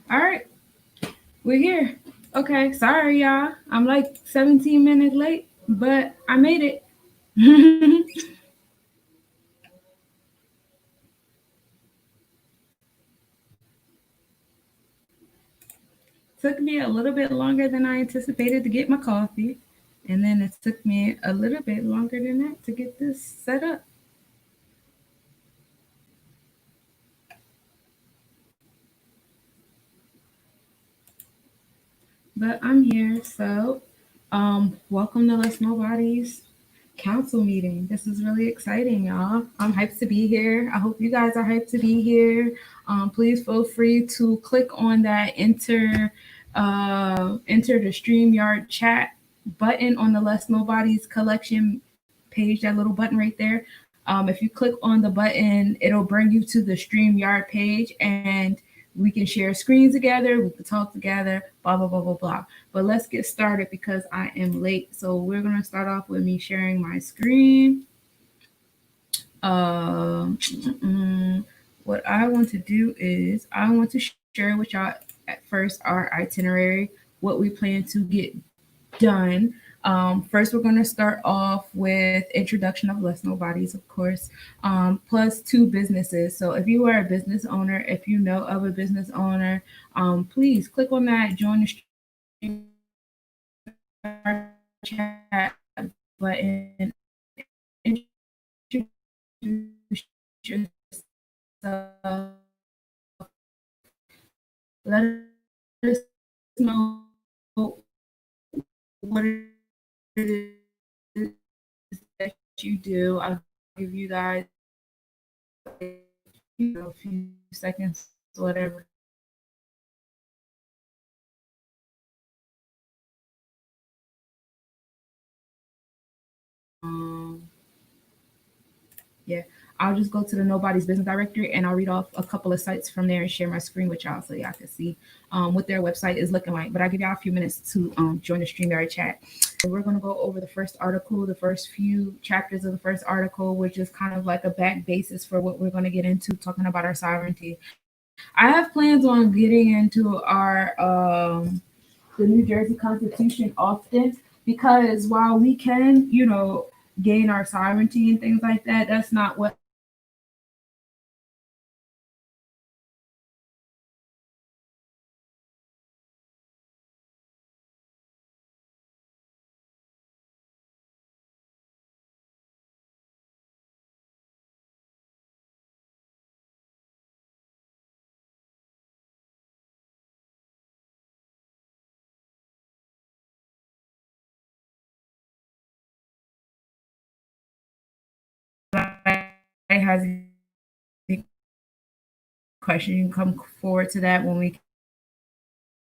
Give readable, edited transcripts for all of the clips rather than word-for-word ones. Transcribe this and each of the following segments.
All right, we're here. Okay, sorry y'all. I'm like 17 minutes late, but I made it. Took me a little bit longer than I anticipated to get my coffee, and then it took me a little bit longer than that to get this set up. But I'm here, so welcome to Let's Nobodies Council meeting. This is really exciting, y'all. I'm hyped to be here. I hope you guys are hyped to be here. Please feel free to click on that enter the StreamYard chat button on the Let's Nobodies collection page, that little button right there. If you click on the button, it'll bring you to the StreamYard page and we can share screens together, we can talk together, blah, blah, blah, blah, blah. But let's get started because I am late. So we're going to start off with me sharing my screen. Um, what I want to do is I want to share with y'all at first our itinerary, what we plan to get done. First, we're going to start off with introduction of Less Nobodies, of course, plus two businesses. So if you are a business owner, if you know of a business owner, please click on that join the stream chat button. Introduce yourself. Let us know what it is that you do. I'll give you guys a few seconds, whatever. Um, yeah, I'll just go to the Nobody's Business Directory and I'll read off a couple of sites from there and share my screen with y'all so y'all can see what their website is looking like. But I'll give y'all a few minutes to join the StreamYard chat. So we're going to go over the first article, the first few chapters of the first article, which is kind of like a back basis for what we're going to get into, talking about our sovereignty. I have plans on getting into our the New Jersey Constitution often because while we can, gain our sovereignty and things like that, that's not what has any question. You can come forward to that when we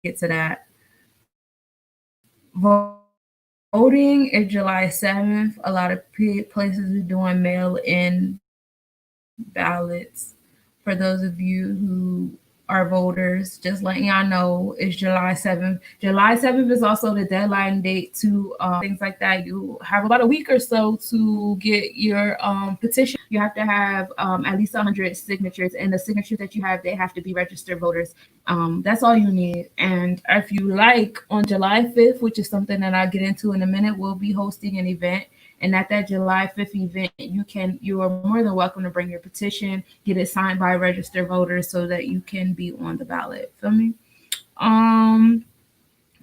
get to that. Voting is July 7th. A lot of places are doing mail in ballots. For those of you who are voters, just letting y'all know it's July 7th. July 7th is also the deadline date to things like that. You have about a week or so to get your petition. You have to have at least 100 signatures, and the signatures that you have, they have to be registered voters. That's all you need. And if you like, on July 5th, which is something that I'll get into in a minute, we'll be hosting an event. And at that July 5th event, you are more than welcome to bring your petition, get it signed by registered voters so that you can be on the ballot. Feel me? Um,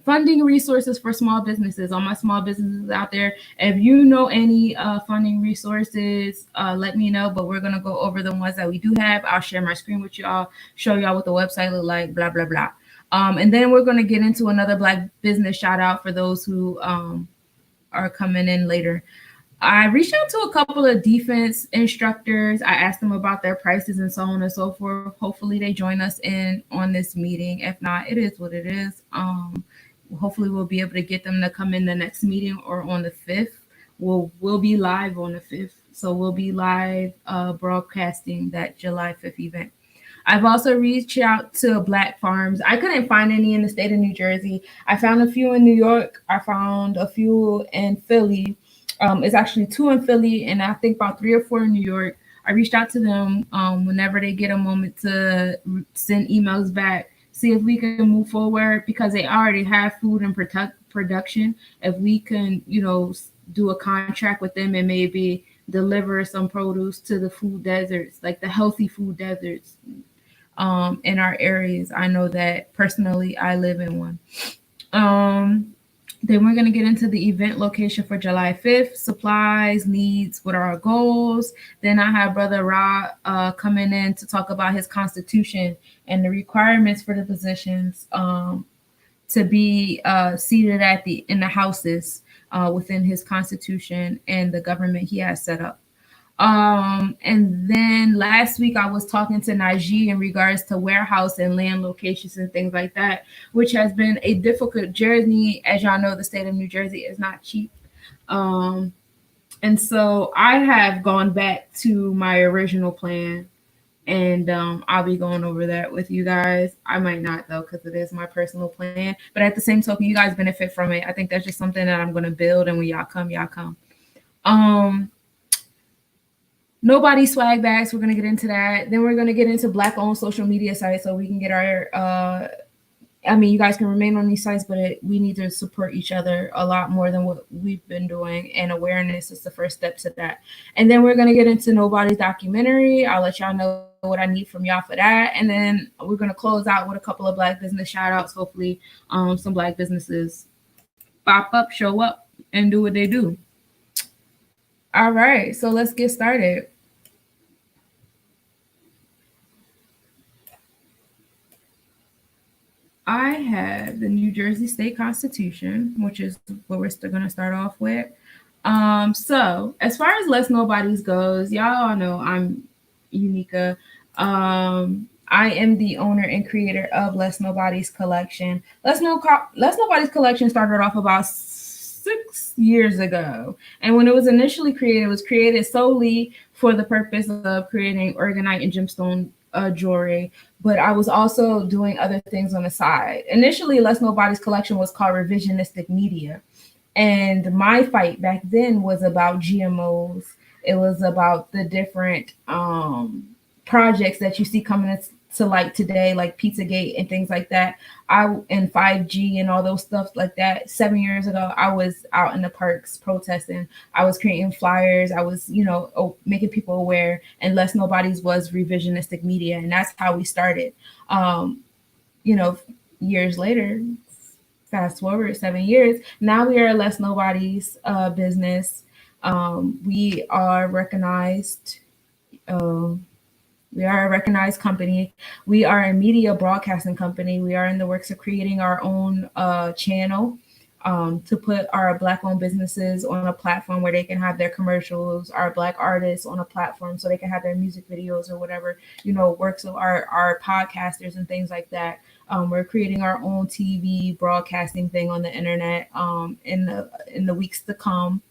Funding resources for small businesses. All my small businesses out there, if you know any funding resources, let me know. But we're gonna go over the ones that we do have. I'll share my screen with y'all, show y'all what the website look like, blah blah blah. And then we're gonna get into another Black business shout out for those who are coming in later. I reached out to a couple of defense instructors. I asked them about their prices and so on and so forth. Hopefully, they join us in on this meeting. If not, it is what it is. Hopefully, we'll be able to get them to come in the next meeting or on the 5th. We'll be live on the 5th, so we'll be live broadcasting that July 5th event. I've also reached out to Black farms. I couldn't find any in the state of New Jersey. I found a few in New York. I found a few in Philly. It's actually two in Philly, and I think about three or four in New York. I reached out to them whenever they get a moment to send emails back see if we can move forward because they already have food and production. If we can, do a contract with them and maybe deliver some produce to the food deserts, like the healthy food deserts, in our areas. I know that personally, I live in one. Um, then we're going to get into the event location for July 5th, supplies, needs, what are our goals. Then I have Brother Ra coming in to talk about his constitution and the requirements for the positions to be seated in the houses within his constitution and the government he has set up. And then last week I was talking to Najee in regards to warehouse and land locations and things like that, which has been a difficult journey. As y'all know, the state of New Jersey is not cheap. And so I have gone back to my original plan, and I'll be going over that with you guys. I might not though, because it is my personal plan. But at the same token, you guys benefit from it. I think that's just something that I'm going to build, and when y'all come, y'all come. Nobody swag bags. We're gonna get into that. Then we're gonna get into Black-owned social media sites, so we can get our. You guys can remain on these sites, but we need to support each other a lot more than what we've been doing. And awareness is the first step to that. And then we're gonna get into Nobody's documentary. I'll let y'all know what I need from y'all for that. And then we're gonna close out with a couple of Black business shout outs. Hopefully, some Black businesses pop up, show up, and do what they do. All right, so let's get started. I have the New Jersey State Constitution, which is what we're still going to start off with. So as far as Let's Nobodies goes, y'all all know I'm Unica. I am the owner and creator of Let's Nobodies Collection. Let's Nobodies Collection started off about 6 years ago. And when it was initially created, it was created solely for the purpose of creating organite and gemstone jewelry, but I was also doing other things on the side. Initially, Let's Nobodies Collection was called Revisionistic Media. And my fight back then was about GMOs. It was about the different projects that you see coming to light today, like Pizzagate and things like that. And 5G and all those stuff like that. 7 years ago, I was out in the parks protesting. I was creating flyers. I was, making people aware. And Let's Nobodies was revisionistic media, and that's how we started. Years later, fast forward 7 years, now we are Let's Nobodies business. We are recognized. We are a recognized company. We are a media broadcasting company. We are in the works of creating our own channel to put our Black-owned businesses on a platform where they can have their commercials, our Black artists on a platform so they can have their music videos or whatever, works of our podcasters and things like that. We're creating our own TV broadcasting thing on the internet in the weeks to come.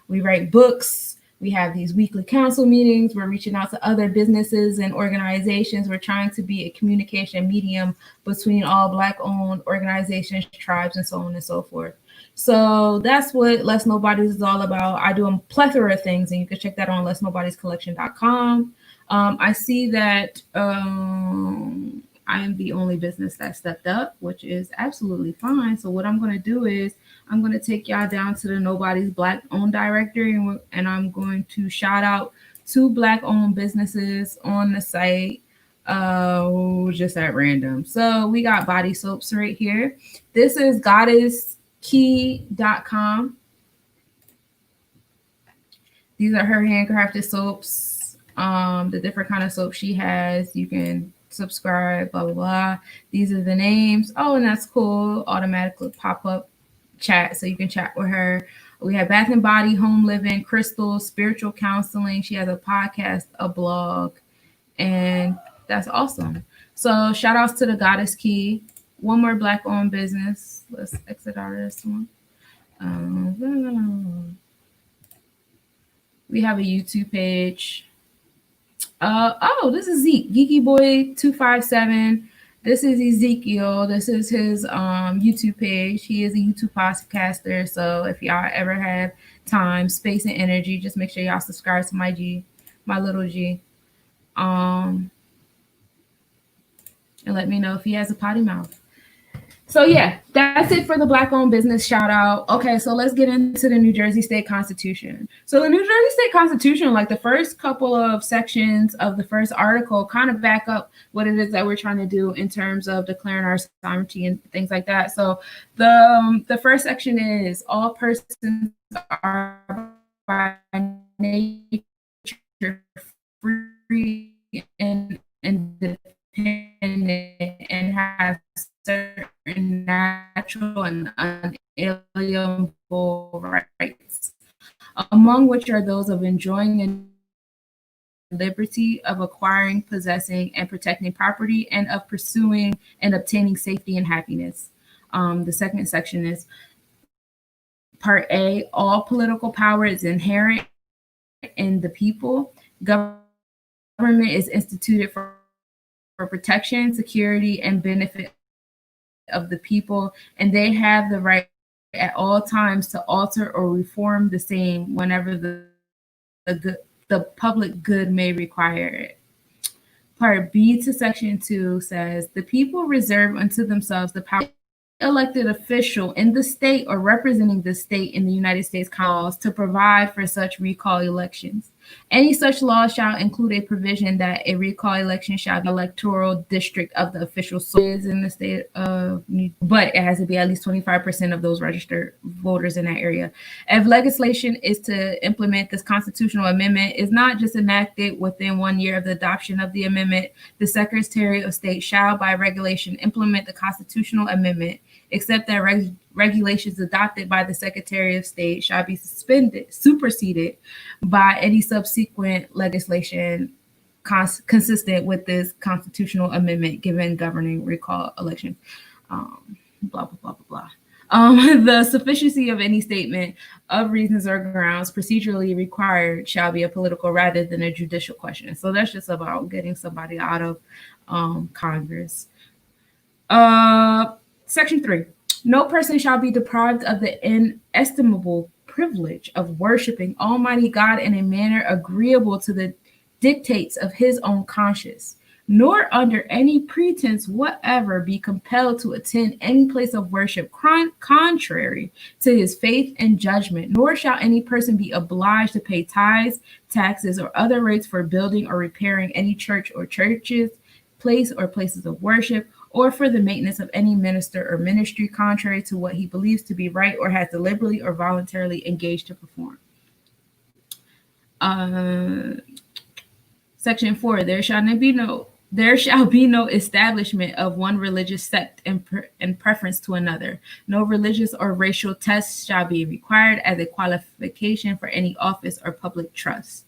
We write books. We have these weekly council meetings. We're reaching out to other businesses and organizations. We're trying to be a communication medium between all Black-owned organizations, tribes, and so on and so forth. So that's what Let's Nobodies is all about. I do a plethora of things, and you can check that on letsnobodiescollection.com. I see that I am the only business that stepped up, which is absolutely fine. So what I'm going to do is I'm going to take y'all down to the Nobody's Black-owned directory, and I'm going to shout out 2 Black-owned businesses on the site just at random. So we got body soaps right here. This is goddesskey.com. These are her handcrafted soaps. The different kind of soap she has. You can subscribe, blah, blah, blah. These are the names. Oh, and that's cool. Automatically pop up chat, so you can chat with her. We have Bath and Body, Home Living, Crystal, Spiritual Counseling. She has a podcast, a blog, and that's awesome. So shout outs to the Goddess Key. One more Black-owned business. Let's exit out of this one. We have a YouTube page. This is Zeke, Geeky Boy 257. This is Ezekiel. This is his YouTube page. He is a YouTube podcaster. So if y'all ever have time, space, and energy, just make sure y'all subscribe to my little G. and let me know if he has a potty mouth. So yeah, that's it for the Black-owned business shout out. Okay, so let's get into the New Jersey State Constitution. So the New Jersey State Constitution, like the first couple of sections of the first article, kind of back up what it is that we're trying to do in terms of declaring our sovereignty and things like that. So the first section is all persons are by nature free and independent and have certain natural and unalienable rights, among which are those of enjoying and liberty, of acquiring, possessing, and protecting property, and of pursuing and obtaining safety and happiness. The second section is Part A, all political power is inherent in the people. Government is instituted for protection, security, and benefit of the people, and they have the right at all times to alter or reform the same whenever the public good may require it. Part B to Section 2 says the people reserve unto themselves the power elected official in the state or representing the state in the United States laws to provide for such recall elections. Any such law shall include a provision that a recall election shall be electoral district of the official source in the state of but it has to be at least 25% of those registered voters in that area. If legislation is to implement this constitutional amendment is not just enacted within 1 year of the adoption of the amendment, the Secretary of State shall by regulation implement the constitutional amendment, except that regulations adopted by the Secretary of State shall be superseded by any subsequent legislation consistent with this constitutional amendment given governing recall elections. Blah, blah, blah, blah, blah. The sufficiency of any statement of reasons or grounds procedurally required shall be a political rather than a judicial question. So that's just about getting somebody out of Congress. Section 3. No person shall be deprived of the inestimable privilege of worshiping Almighty God in a manner agreeable to the dictates of his own conscience, nor under any pretense whatever be compelled to attend any place of worship contrary to his faith and judgment, nor shall any person be obliged to pay tithes, taxes, or other rates for building or repairing any church or churches, place or places of worship, or for the maintenance of any minister or ministry contrary to what he believes to be right or has deliberately or voluntarily engaged to perform. Section 4, there shall be no establishment of one religious sect in preference to another. No religious or racial tests shall be required as a qualification for any office or public trust.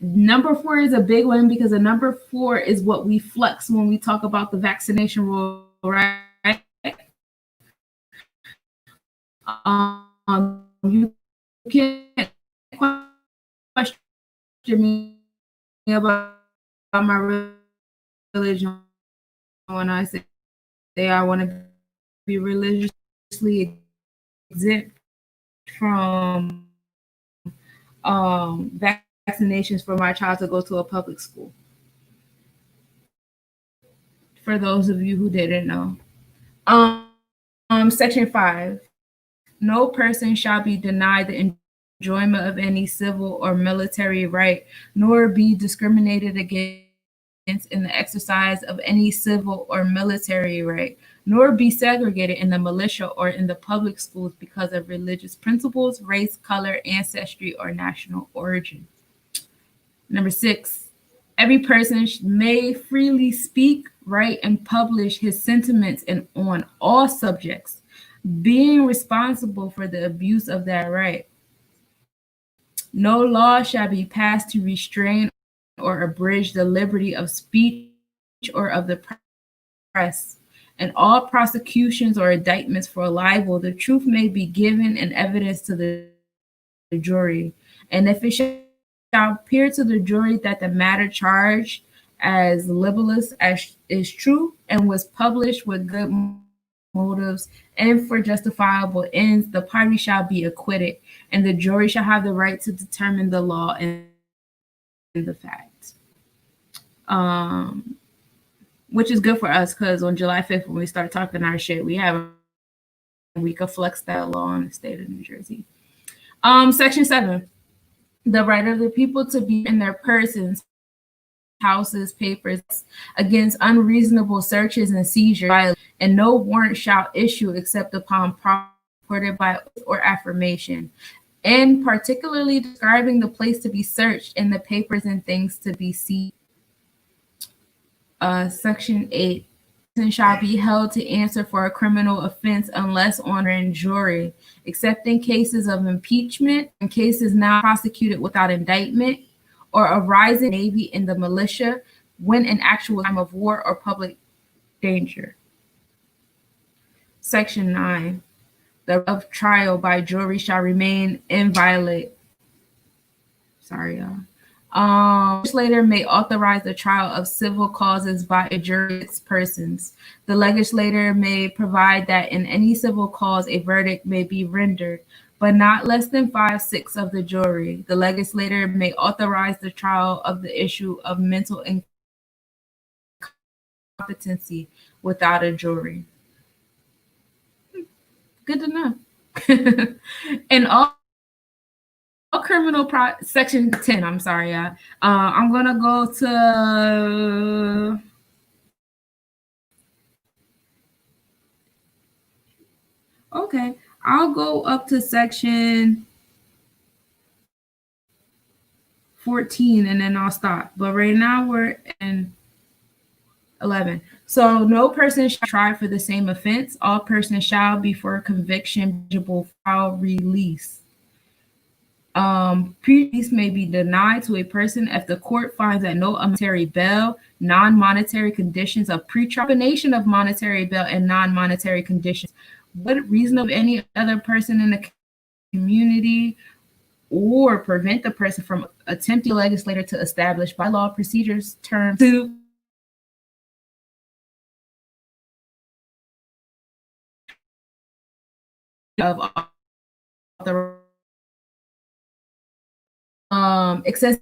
Number 4 is a big one because the number 4 is what we flex when we talk about the vaccination rule, right? You can't question me about my religion when I say I want to be religiously exempt from vaccinations for my child to go to a public school. For those of you who didn't know. Section 5. No person shall be denied the enjoyment of any civil or military right, nor be discriminated against in the exercise of any civil or military right, nor be segregated in the militia or in the public schools because of religious principles, race, color, ancestry, or national origin. Number 6, every person may freely speak, write, and publish his sentiments on all subjects, being responsible for the abuse of that right. No law shall be passed to restrain or abridge the liberty of speech or of the press. In all prosecutions or indictments for libel, the truth may be given in evidence to the jury. And if it shall appear to the jury that the matter charged as libelous as is true and was published with good motives and for justifiable ends, the party shall be acquitted, and the jury shall have the right to determine the law and the facts. which is good for us because on July 5th, when we start talking our shit, we could flex that law in the state of New Jersey. Section 7, the right of the people to be in their persons, houses, papers against unreasonable searches and seizures, and no warrant shall issue except upon reported by oath or affirmation, and particularly describing the place to be searched and the papers and things to be seized. Section 8, shall be held to answer for a criminal offense unless on a jury, except in cases of impeachment and cases now prosecuted without indictment, or arising Navy in the militia when an actual time of war or public danger. Section 9, the right of trial by jury shall remain inviolate. Sorry, y'all. Legislator may authorize the trial of civil causes by a jury of persons. The legislator may provide that in any civil cause a verdict may be rendered, but not less than 5/6 of the jury. The legislator may authorize the trial of the issue of mental incompetency without a jury. Good to know. And all criminal section 10, I'm sorry, I'm gonna go to okay, I'll go up to section 14 and then I'll stop. But right now we're in 11. So no person shall try for the same offense. All persons shall be for conviction for release. Pre-release may be denied to a person if the court finds that no monetary bail, non-monetary conditions of pre-trial, combination of monetary bail and non-monetary conditions would reason of any other person in the community or prevent the person from attempting legislator to establish by law procedures, terms to of author excessive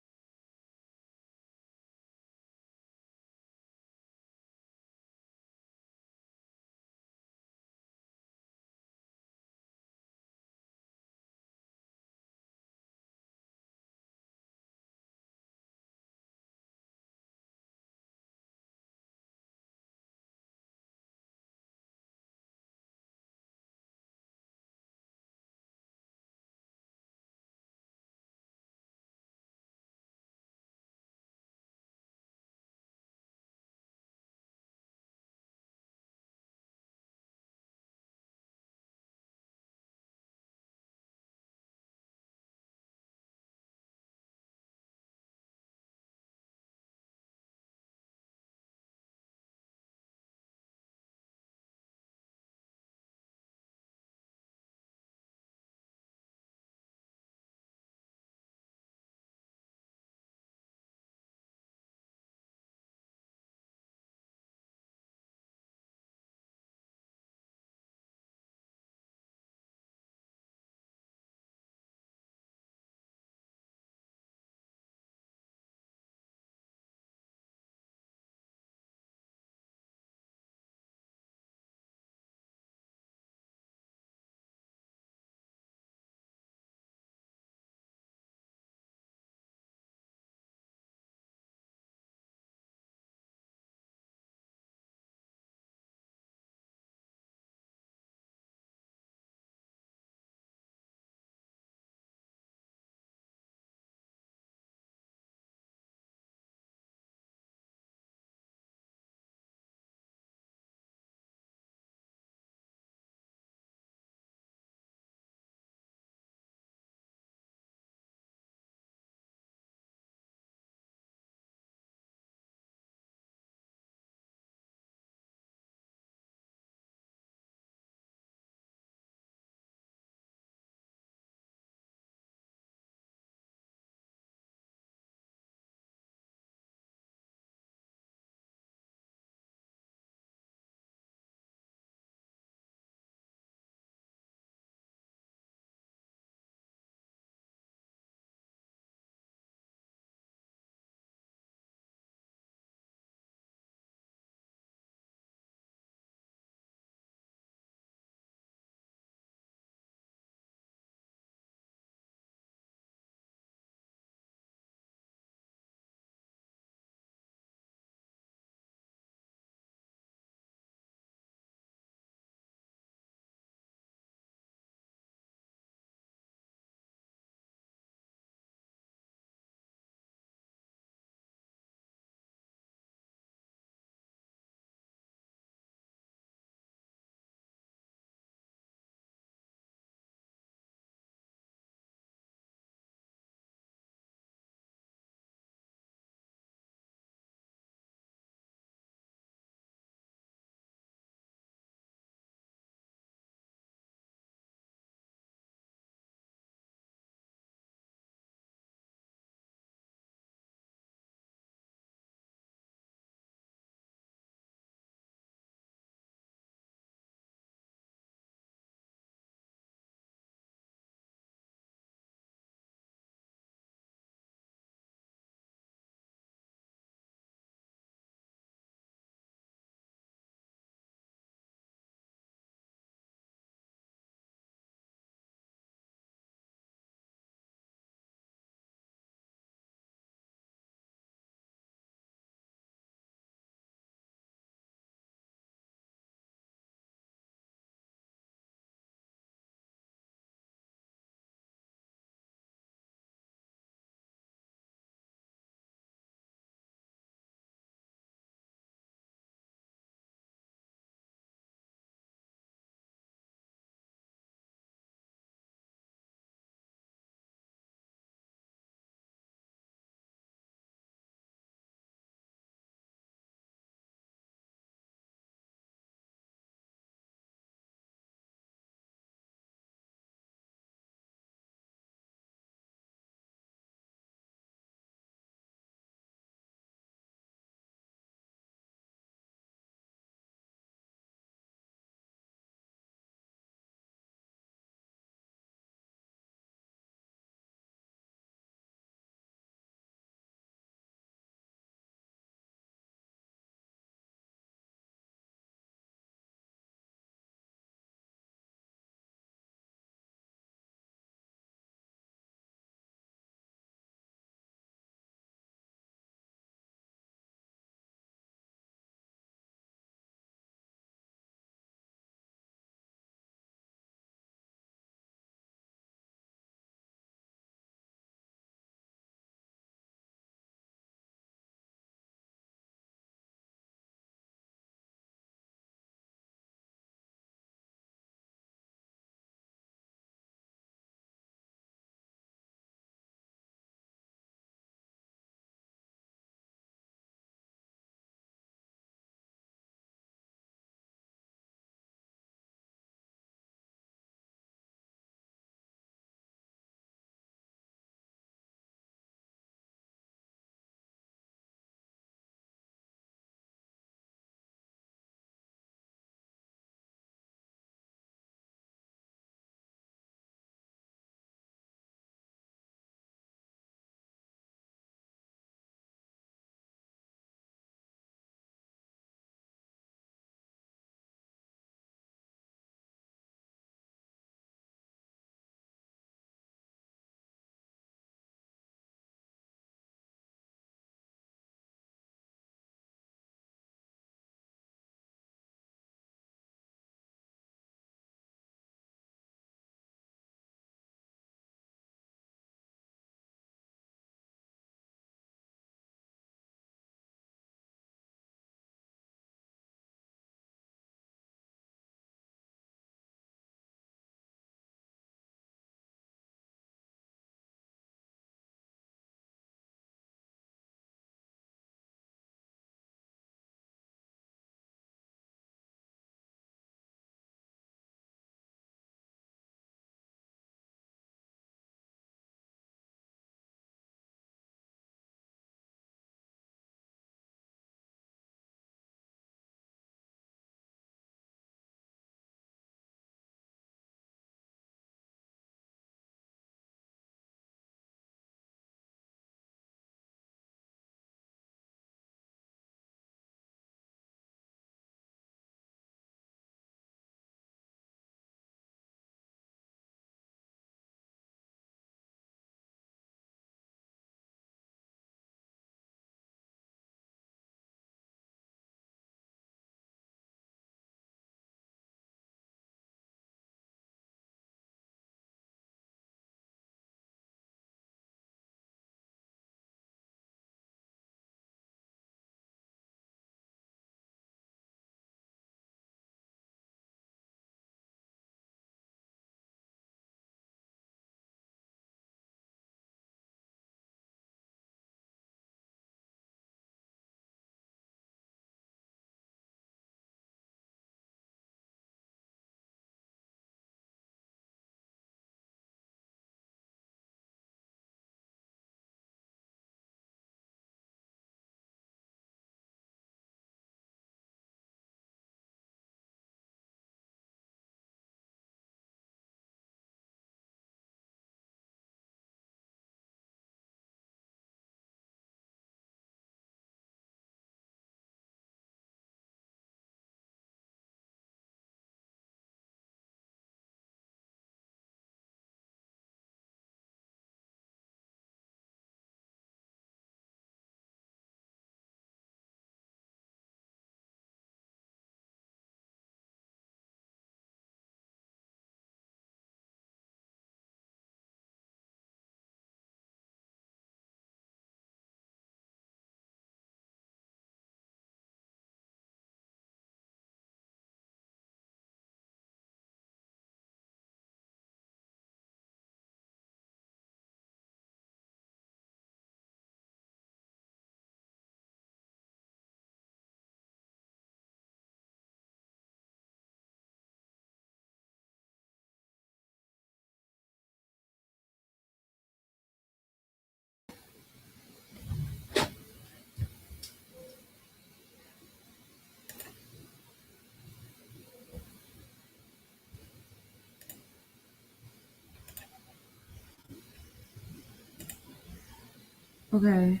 Okay.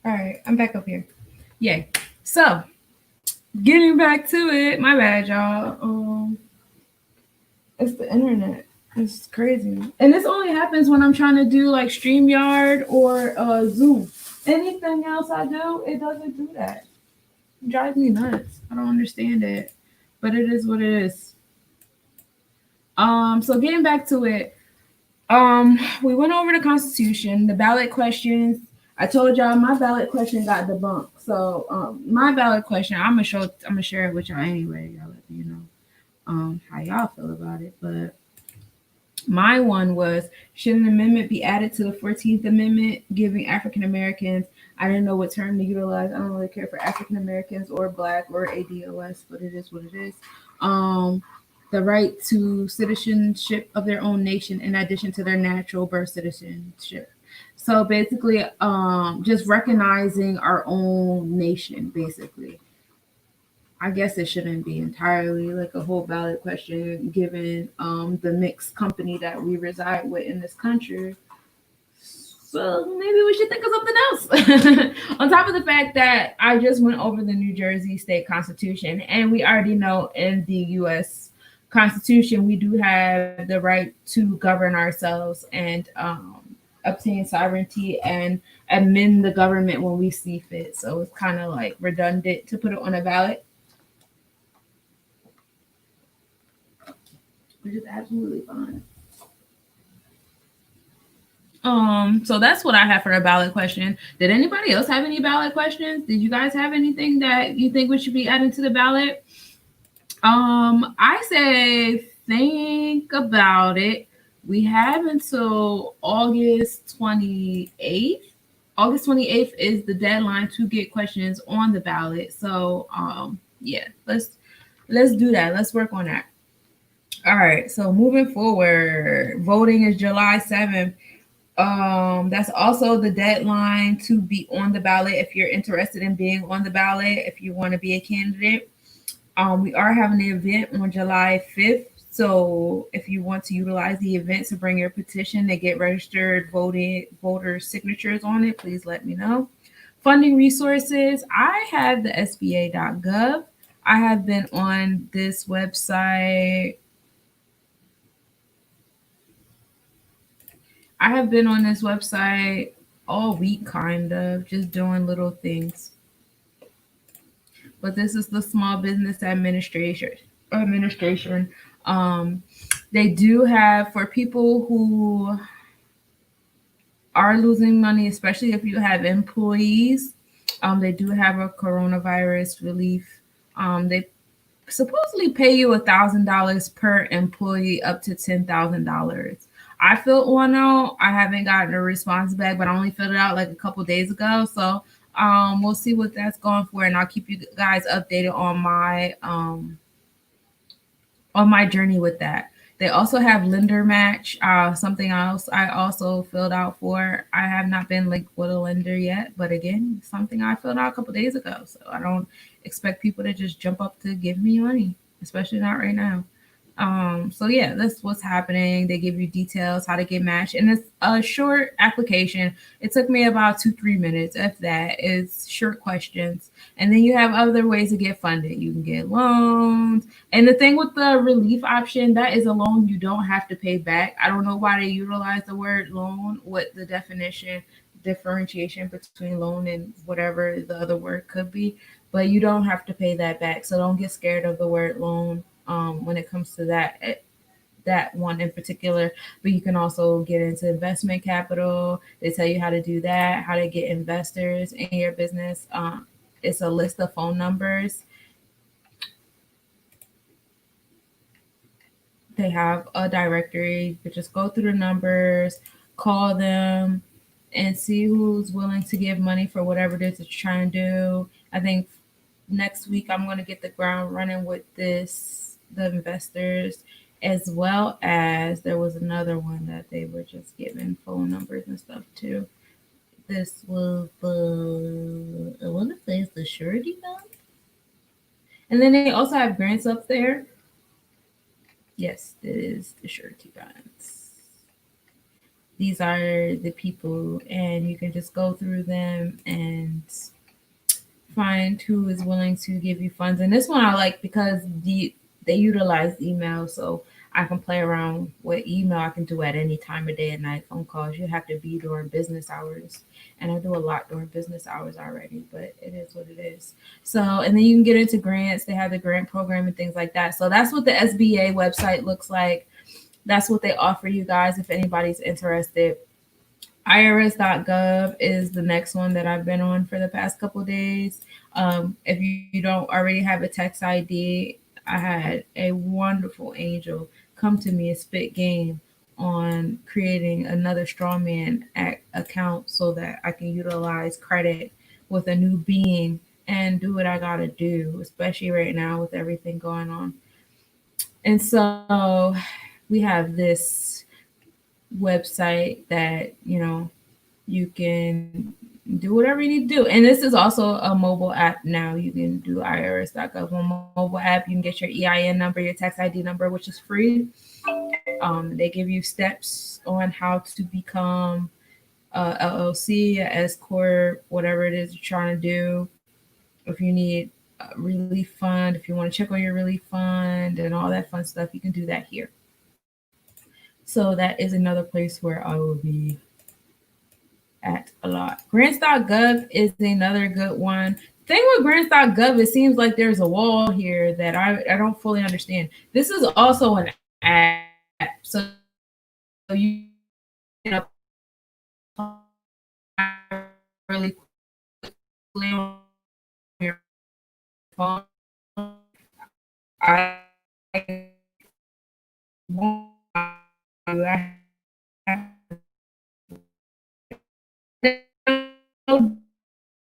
All right, I'm back up here. Yay. So, getting back to it, my bad, y'all. It's the internet. It's crazy. And this only happens when I'm trying to do like StreamYard or Zoom. Anything else I do, it doesn't do that. It drives me nuts. I don't understand it. But it is what it is. So getting back to it, we went over the Constitution, the ballot questions. I told y'all my ballot question got debunked. So my ballot question, I'm gonna share it with y'all anyway. Y'all let me know how y'all feel about it. But my one was, should an amendment be added to the 14th Amendment giving African Americans, I didn't know what term to utilize. I don't really care for African Americans or Black or ADOS, but it is what it is. Um, the right to citizenship of their own nation in addition to their natural birth citizenship. So basically, just recognizing our own nation, basically. I guess it shouldn't be entirely like a whole ballot question given the mixed company that we reside with in this country. So maybe we should think of something else. On top of the fact that I just went over the New Jersey state constitution, and we already know in the US Constitution, we do have the right to govern ourselves and obtain sovereignty and amend the government when we see fit. So it's kind of like redundant to put it on a ballot, which is absolutely fine. So that's what I have for a ballot question. Did anybody else have any ballot questions? Did you guys have anything that you think we should be adding to the ballot? I say think about it. We have until August 28th. August 28th is the deadline to get questions on the ballot. So yeah, let's do that. Let's work on that. All right. So moving forward, voting is July 7th. That's also the deadline to be on the ballot if you're interested in being on the ballot, if you want to be a candidate. We are having an event on July 5th. So if you want to utilize the event to bring your petition to get registered voter signatures on it, please let me know. Funding resources, I have the SBA.gov. I have been on this website. I have been on this website all week, kind of, just doing little things. But this is the Small Business Administration. They do have, for people who are losing money, especially if you have employees, they do have a coronavirus relief. They supposedly pay you $1,000 per employee up to $10,000. I filled one out. I haven't gotten a response back, but I only filled it out like a couple days ago. So we'll see what that's going for, and I'll keep you guys updated on my journey with that. They also have lender match, something else I also filled out for. I have not been linked with a lender yet, but again, something I filled out a couple days ago. So I don't expect people to just jump up to give me money, especially not right now. So yeah, that's what's happening. They give you details how to get matched, and it's a short application. It took me about 2-3 minutes, if that. It's short questions, and then you have other ways to get funded. You can get loans, and the thing with the relief option, that is a loan you don't have to pay back. I don't know why they utilize the word loan. What the differentiation between loan and whatever the other word could be, but you don't have to pay that back. So don't get scared of the word loan when it comes to that one in particular. But you can also get into investment capital. They tell you how to do that, how to get investors in your business. It's a list of phone numbers. They have a directory. You could just go through the numbers, call them, and see who's willing to give money for whatever it is that you're trying to do. I think next week I'm going to get the ground running with the investors, as well as there was another one that they were just giving phone numbers and stuff too. This was the, I want to say it's the Surety Belt. And then they also have grants up there. Yes, it is the Surety Bonds. These are the people, and you can just go through them and find who is willing to give you funds. And this one I like because they utilize email, so I can play around with email. I can do at any time of day and night. Phone calls, you have to be during business hours, and I do a lot during business hours already. But it is what it is. So, and then you can get into grants. They have the grant program and things like that. So that's what the SBA website looks like. That's what they offer you guys if anybody's interested. IRS.gov is the next one that I've been on for the past couple days. If you don't already have a tax ID, I had a wonderful angel come to me and spit game on creating another strawman account so that I can utilize credit with a new being and do what I gotta do, especially right now with everything going on. And so we have this website that, you can do whatever you need to do. And this is also a mobile app now. You can do irs.gov on mobile app. You can get your EIN number, your tax ID number, which is free. They give you steps on how to become a LLC, a S corp, whatever it is you're trying to do. If you need a relief fund, if you want to check on your relief fund and all that fun stuff, you can do that here. So that is another place where I will be at a lot. Grants.gov is another good one. Thing with grants.gov, it seems like there's a wall here that I don't fully understand. This is also an app. So you can apply really quickly on your phone. I won't I downloaded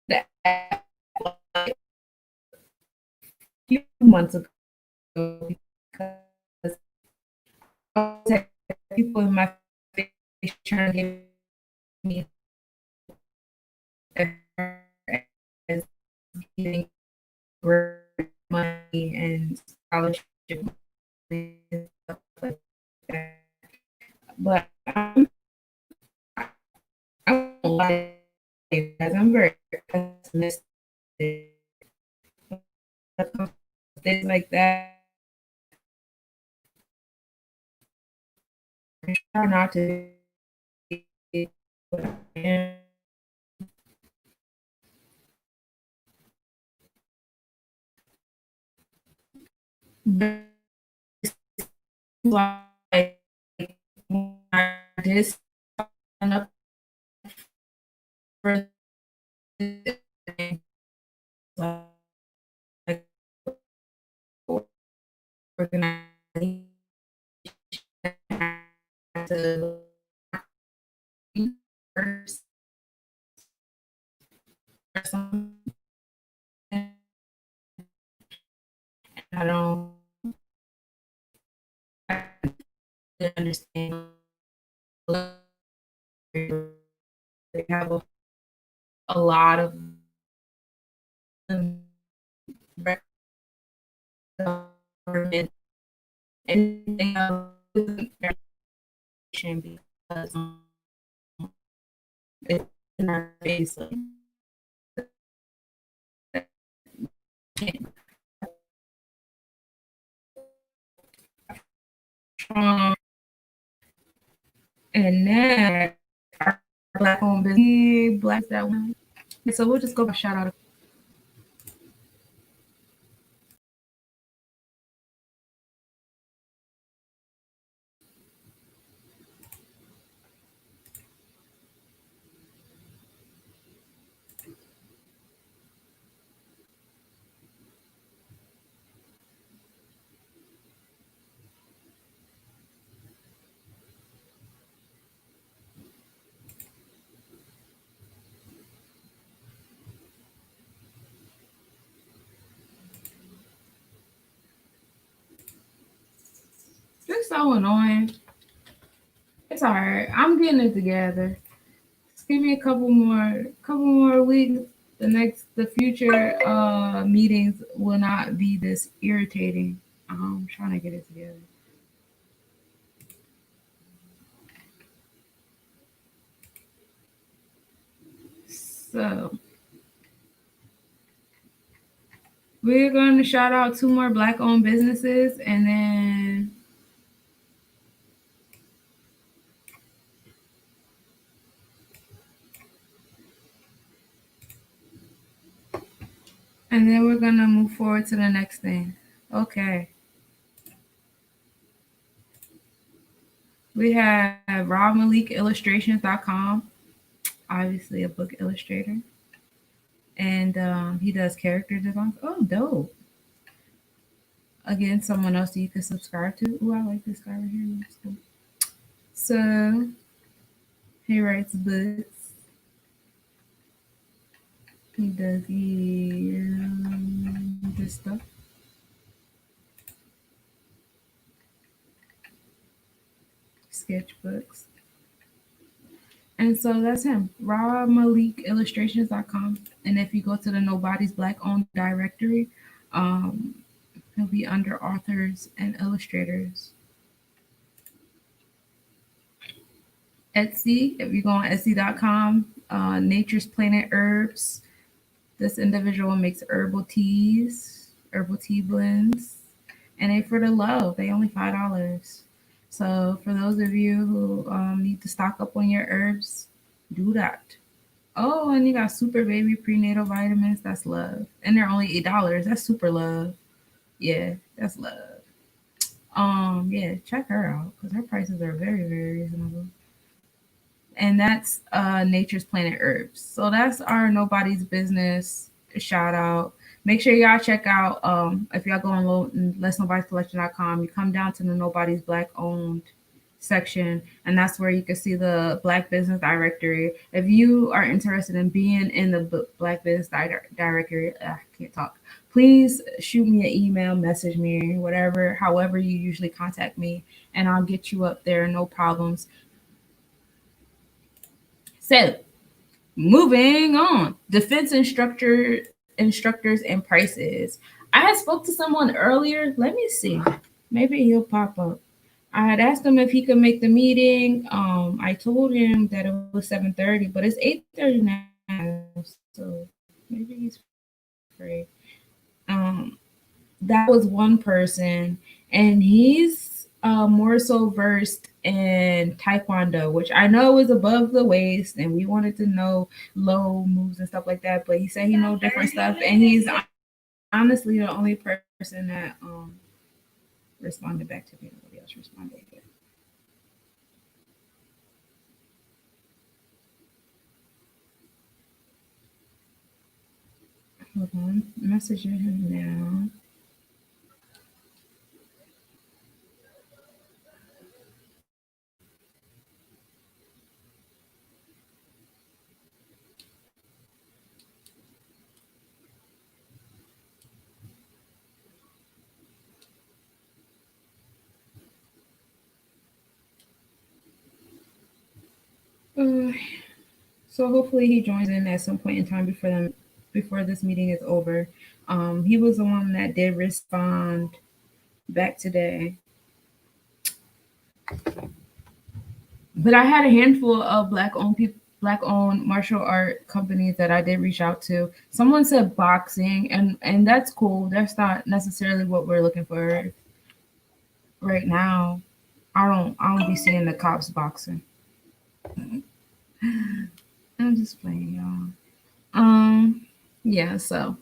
the app like a few months ago because I was people in my face trying to give me as getting money and scholarship and stuff like that. But I won't lie to you guys, I'm very pessimistic. Things like that, I try not to be what I am. But like when I did sign up for like organization to first or something. I don't understand. They have a lot of government and they have because it's in our face. Like, Trump and that our black owned business, black that one. So we'll just go by shout out. so annoying. It's alright. I'm getting it together. Just give me a couple more weeks. The future meetings will not be this irritating. I'm trying to get it together. So we're going to shout out two more black owned businesses, and then we're gonna move forward to the next thing. Okay. We have RobMalikIllustrations.com, obviously a book illustrator. And he does character designs. Oh, dope. Again, someone else that you can subscribe to. Ooh, I like this guy right here. Looks cool. So he writes books. He does this stuff. Sketchbooks. And so that's him, RobMalikIllustrations.com. And if you go to the Nobody's Black Owned directory, um, he'll be under authors and illustrators. Etsy, if you go on Etsy.com, Nature's Planet Herbs. This individual makes herbal tea blends, and they for the low. They only $5. So for those of you who need to stock up on your herbs, do that. Oh, and you got Super Baby prenatal vitamins. That's love, and they're only $8. That's super love. Yeah, that's love. Yeah, check her out because her prices are very, very reasonable. And that's Nature's Planet Herbs. So that's our Nobody's Business shout out. Make sure y'all check out if y'all go on letsnobodiescollection.com, you come down to the Nobody's Black Owned section, and that's where you can see the Black Business Directory. If you are interested in being in the Black Business Directory, I can't talk. Please shoot me an email, message me, whatever, however you usually contact me, and I'll get you up there, no problems. So, moving on, defense instructors and prices. I had spoke to someone earlier. Let me see. Maybe he'll pop up. I had asked him if he could make the meeting. I told him that it was 7:30, but it's 8:30 now, so maybe he's free. Um, that was one person, and he's more so versed in taekwondo, which I know is above the waist, and we wanted to know low moves and stuff like that. But he said he know different stuff, and he's honestly the only person that responded back to me. Nobody else responded yet. Hold on, messaging him now. Uh, so hopefully he joins in at some point in time before this meeting is over. He was the one that did respond back today. But I had a handful of black owned martial art companies that I did reach out to. Someone said boxing, and that's cool. That's not necessarily what we're looking for right now. I don't be seeing the cops boxing. I'm just playing, y'all. Yeah, so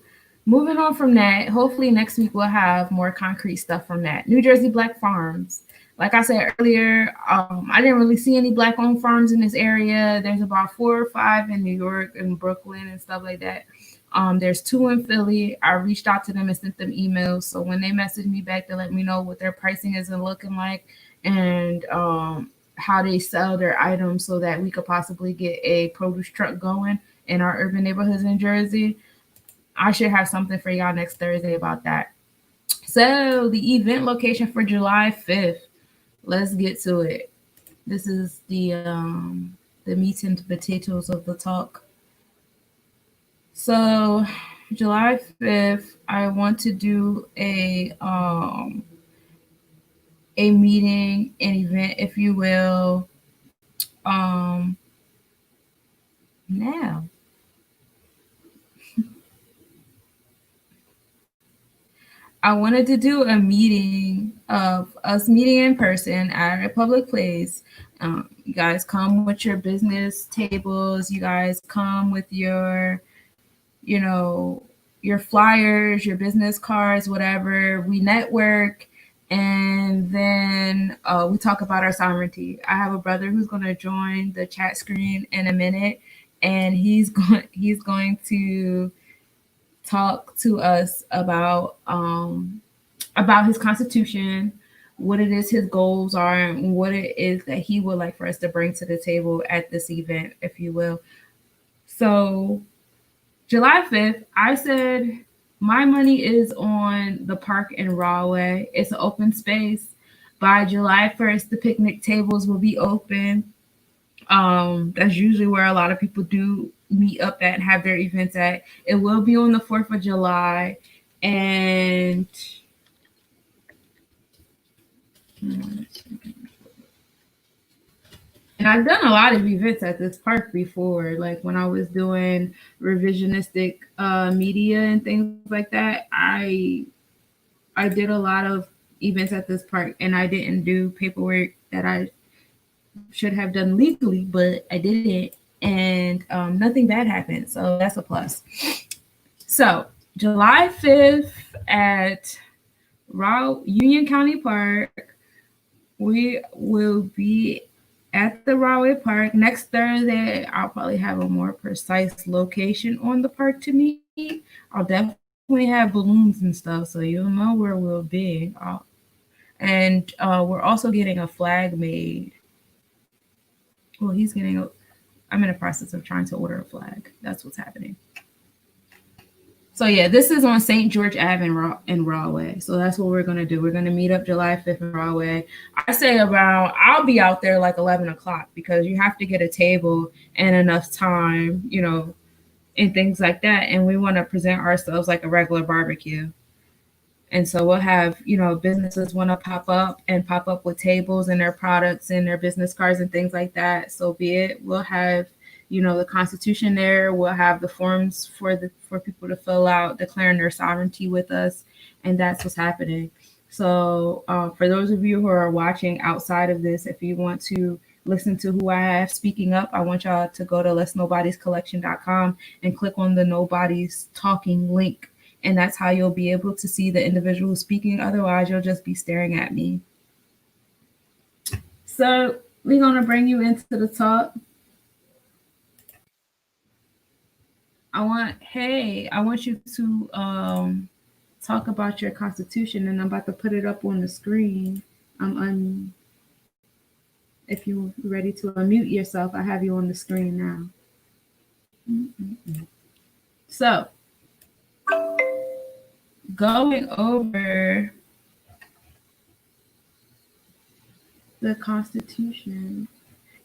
moving on from that, hopefully next week we'll have more concrete stuff from that. New Jersey Black Farms. Like I said earlier, I didn't really see any black owned farms in this area. There's about 4 or 5 in New York and Brooklyn and stuff like that. There's 2 in Philly. I reached out to them and sent them emails. So when they messaged me back to let me know what their pricing is and looking like, and how they sell their items so that we could possibly get a produce truck going in our urban neighborhoods in Jersey, I should have something for y'all next Thursday about that. So the event location for July 5th. let's get to it. This is the meat and potatoes of the talk. So, July 5th, I want to do a meeting, an event, if you will. Um, now, I wanted to do a meeting of us meeting in person at a public place. You guys come with your business tables. You guys come with you know, your flyers, your business cards, whatever. We network, and then we talk about our sovereignty. I have a brother who's going to join the chat screen in a minute, and he's going to talk to us about his constitution, what it is his goals are, and what it is that he would like for us to bring to the table at this event, if you will. So July 5th, I said my money is on the park in Rahway. It's an open space. By July 1st, the picnic tables will be open. That's usually where a lot of people do meet up at and have their events at. It will be on the 4th of July. And and I've done a lot of events at this park before, like when I was doing revisionistic media and things like that. I did a lot of events at this park, and I didn't do paperwork that I should have done legally, but I didn't, and nothing bad happened, so that's a plus. So July 5th at Union County Park, we will be at the Rahway Park. Next Thursday, I'll probably have a more precise location on the park to meet. I'll definitely have balloons and stuff, so you'll know where we'll be. And we're also getting a flag made. Well, I'm in the process of trying to order a flag. That's what's happening. So yeah, this is on St. George Ave in Rahway. So that's what we're gonna do. We're gonna meet up July 5th in Rahway. I say I'll be out there like 11 o'clock, because you have to get a table and enough time, and things like that. And we want to present ourselves like a regular barbecue. And so we'll have, businesses want to pop up with tables and their products and their business cards and things like that. So be it. We'll have, the Constitution there. We'll have the forms for people to fill out, declaring their sovereignty with us, and that's what's happening. So for those of you who are watching outside of this, if you want to listen to who I have speaking up, I want y'all to go to let'snobodiescollection.com and click on the Nobodies Talking link. And that's how you'll be able to see the individual speaking. Otherwise, you'll just be staring at me. So we're going to bring you into the talk. I want you to talk about your constitution, and I'm about to put it up on the screen. If you're ready to unmute yourself, I have you on the screen now. So, going over the Constitution.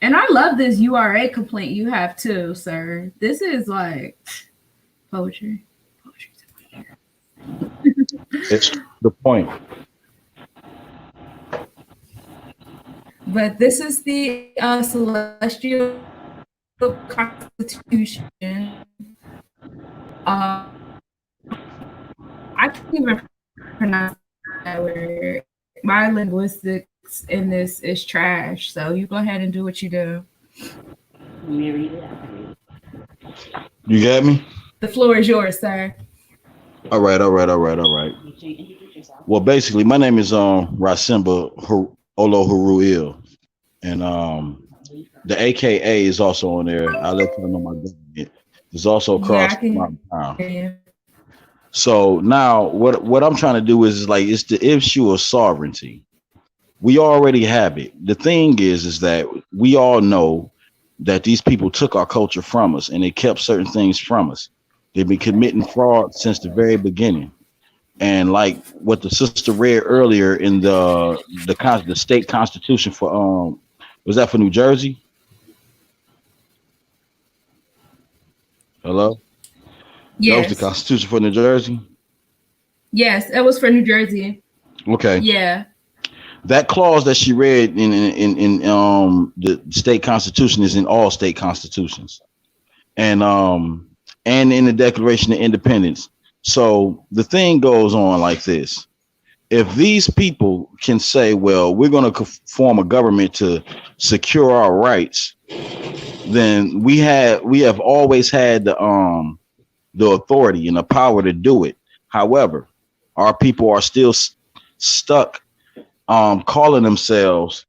And I love this URA complaint you have too, sir. This is like poetry. It's the point. But this is the celestial Constitution. I can't even pronounce that word. My linguistics in this is trash. So you go ahead and do what you do. You got me? The floor is yours, sir. All right. Well, basically, my name is Rasimba Olohuruil, and the AKA is also on there. I'll let you know my government. It's also across my town. So now, what I'm trying to do is like it's the issue of sovereignty. We already have it. The thing is that we all know that these people took our culture from us, and they kept certain things from us. They've been committing fraud since the very beginning. And like what the sister read earlier in the state constitution for was that for New Jersey? Hello, that was the Yes. constitution for New Jersey. Yes, it was for New Jersey. Okay, Yeah. that clause that she read in the state constitution is in all state constitutions, and and in the Declaration of Independence. So the thing goes on like this: if these people can say, well, we're going to form a government to secure our rights, then we have always had the authority and the power to do it. However, our people are still stuck calling themselves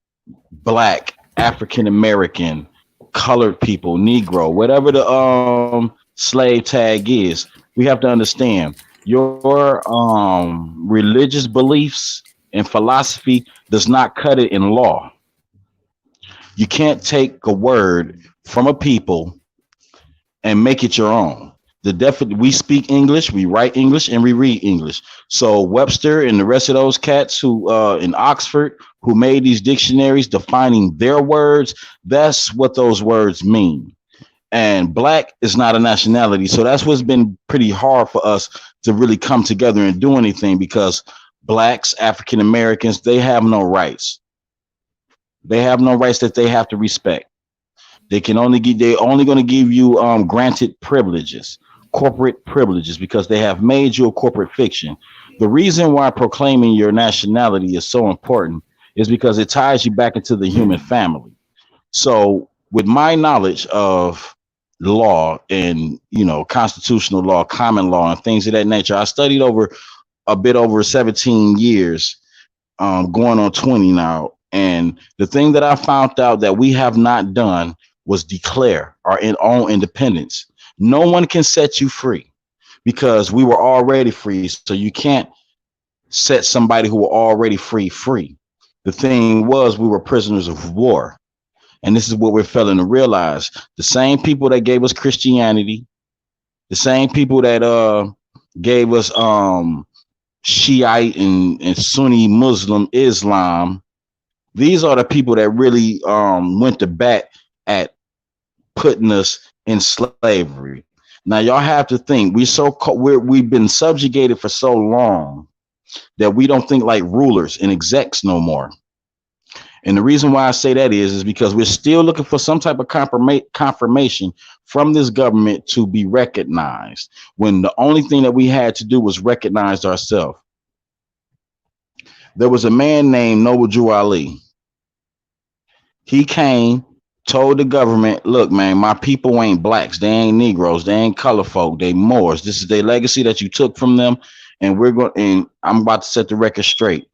black, African American, colored people, Negro, whatever the slave tag is. We have to understand your religious beliefs and philosophy does not cut it in law. You can't take a word from a people and make it your own. We speak English, we write English, and we read English. So Webster and the rest of those cats who in Oxford who made these dictionaries defining their words, that's what those words mean. And black is not a nationality. So that's what's been pretty hard for us to really come together and do anything because blacks, African Americans, they have no rights. They have no rights that they have to respect. They're only going to give you granted privileges, corporate privileges, because they have made you a corporate fiction. The reason why proclaiming your nationality is so important is because it ties you back into the human family. So, with my knowledge of law and constitutional law, common law, and things of that nature, I studied over a bit over 17 years, going on 20 now. And the thing that I found out that we have not done was declare our own independence. No one can set you free because we were already free. So you can't set somebody who were already free. The thing was, we were prisoners of war. And this is what we're failing to realize. The same people that gave us Christianity, the same people that gave us Shiite and Sunni Muslim Islam, these are the people that really went to bat at putting us in slavery. Now y'all have to think we've been subjugated for so long that we don't think like rulers and execs no more. And the reason why I say that is because we're still looking for some type of confirmation from this government to be recognized when the only thing that we had to do was recognize ourselves. There was a man named Noble Ali. He came, told the government, look, man, my people ain't blacks. They ain't Negroes. They ain't color folk. They Moors. This is their legacy that you took from them. And I'm about to set the record straight.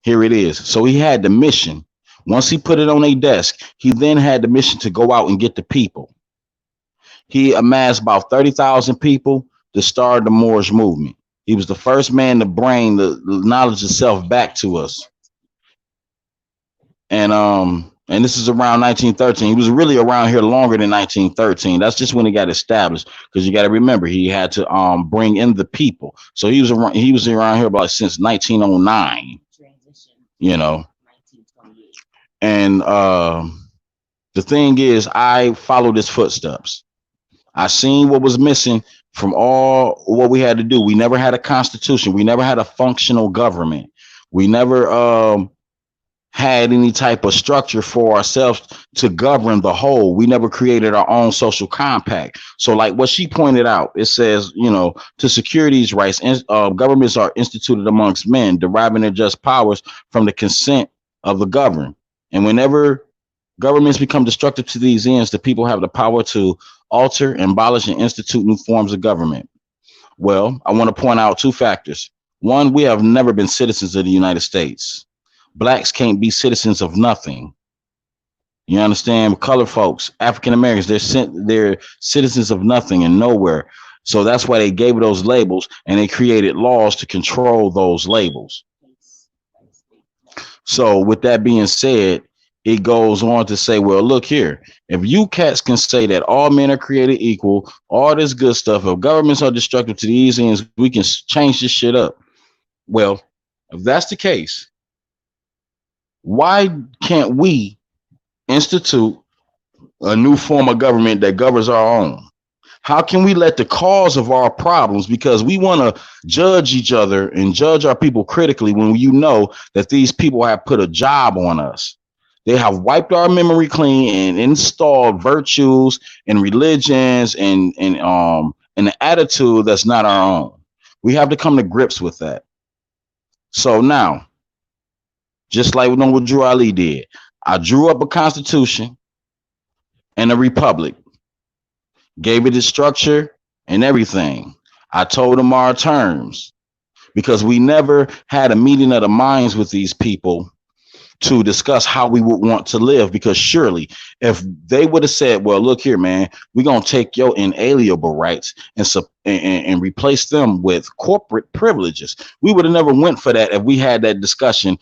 Here it is. So he had the mission. Once he put it on a desk, he then had the mission to go out and get the people. He amassed about 30,000 people to start the Moorish movement. He was the first man to bring the knowledge of self back to us. And this is around 1913. He was really around here longer than 1913. That's just when he got established. Because you got to remember, he had to bring in the people. So he was around here about since 1909. You know. And the thing is, I followed his footsteps. I seen what was missing from all what we had to do. We never had a constitution. We never had a functional government. We never had any type of structure for ourselves to govern the whole. We never created our own social compact. So like what she pointed out, it says, to secure these rights, governments are instituted amongst men, deriving their just powers from the consent of the governed. And whenever governments become destructive to these ends, the people have the power to alter, abolish, and institute new forms of government. Well, I want to point out two factors. One, we have never been citizens of the United States. Blacks can't be citizens of nothing. You understand? Colored folks, African Americans, they're citizens of nothing and nowhere. So that's why they gave those labels and they created laws to control those labels. So with that being said, it goes on to say, well, look here, if you cats can say that all men are created equal, all this good stuff, if governments are destructive to these ends, we can change this shit up. Well, if that's the case, why can't we institute a new form of government that governs our own? How can we let the cause of our problems, because we want to judge each other and judge our people critically when you know that these people have put a job on us? They have wiped our memory clean and installed virtues and religions and an attitude that's not our own. We have to come to grips with that. So now, just like what Drew Ali did, I drew up a constitution and a republic, gave it its structure and everything. I told them our terms because we never had a meeting of the minds with these people to discuss how we would want to live. Because surely, if they would have said, well, look here, man, we're going to take your inalienable rights and replace them with corporate privileges, we would have never went for that if we had that discussion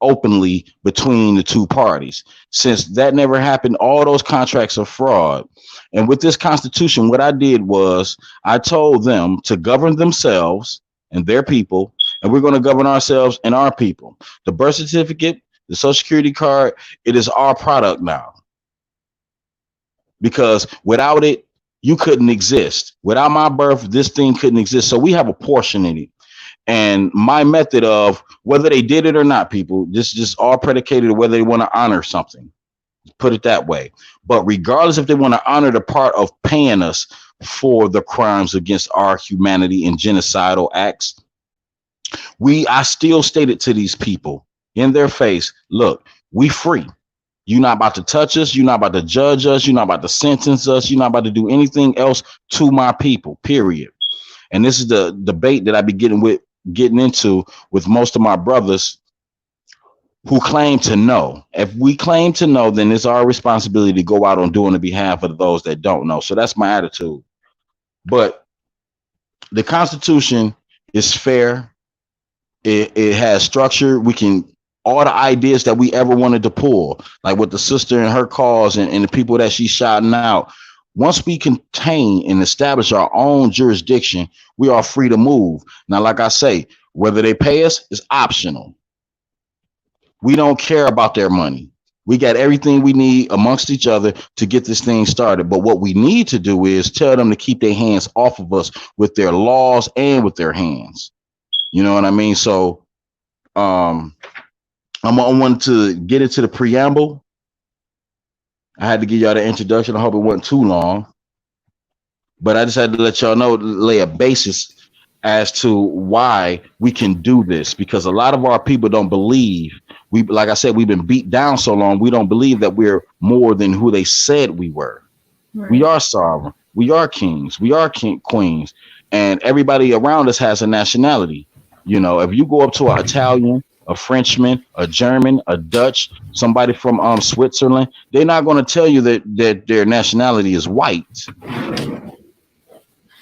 openly between the two parties. Since that never happened, all those contracts are fraud. And with this constitution, what I did was I told them to govern themselves and their people, and we're going to govern ourselves and our people. The birth certificate, the social security card, it is our product now. Because without it, you couldn't exist. Without my birth, this thing couldn't exist. So we have a portion in it. And my method of whether they did it or not, people, this is just all predicated on whether they want to honor something. Put it that way. But regardless if they want to honor the part of paying us for the crimes against our humanity and genocidal acts, I still stated to these people in their face, look, we free. You're not about to touch us. You're not about to judge us. You're not about to sentence us. You're not about to do anything else to my people, period. And this is the debate that I be getting into with most of my brothers who claim to know. If we claim to know, then it's our responsibility to go out on doing the behalf of those that don't know. So that's my attitude. But the Constitution is fair. It has structure. We can all the ideas that we ever wanted to pull, like with the sister and her cause and the people that she's shouting out. Once we contain and establish our own jurisdiction, we are free to move. Now, like I say, whether they pay us is optional. We don't care about their money. We got everything we need amongst each other to get this thing started. But what we need to do is tell them to keep their hands off of us with their laws and with their hands. You know what I mean? So I wanted to get into the preamble. I had to give y'all the introduction. I hope it wasn't too long. But I just had to let y'all know, lay a basis as to why we can do this. Because a lot of our people don't believe. Like I said, we've been beat down so long, we don't believe that we're more than who they said we were. Right. We are sovereign. We are kings. We are queens. And everybody around us has a nationality. You know, if you go up to an Italian, a Frenchman, a German, a Dutch, somebody from Switzerland, they're not going to tell you that their nationality is white.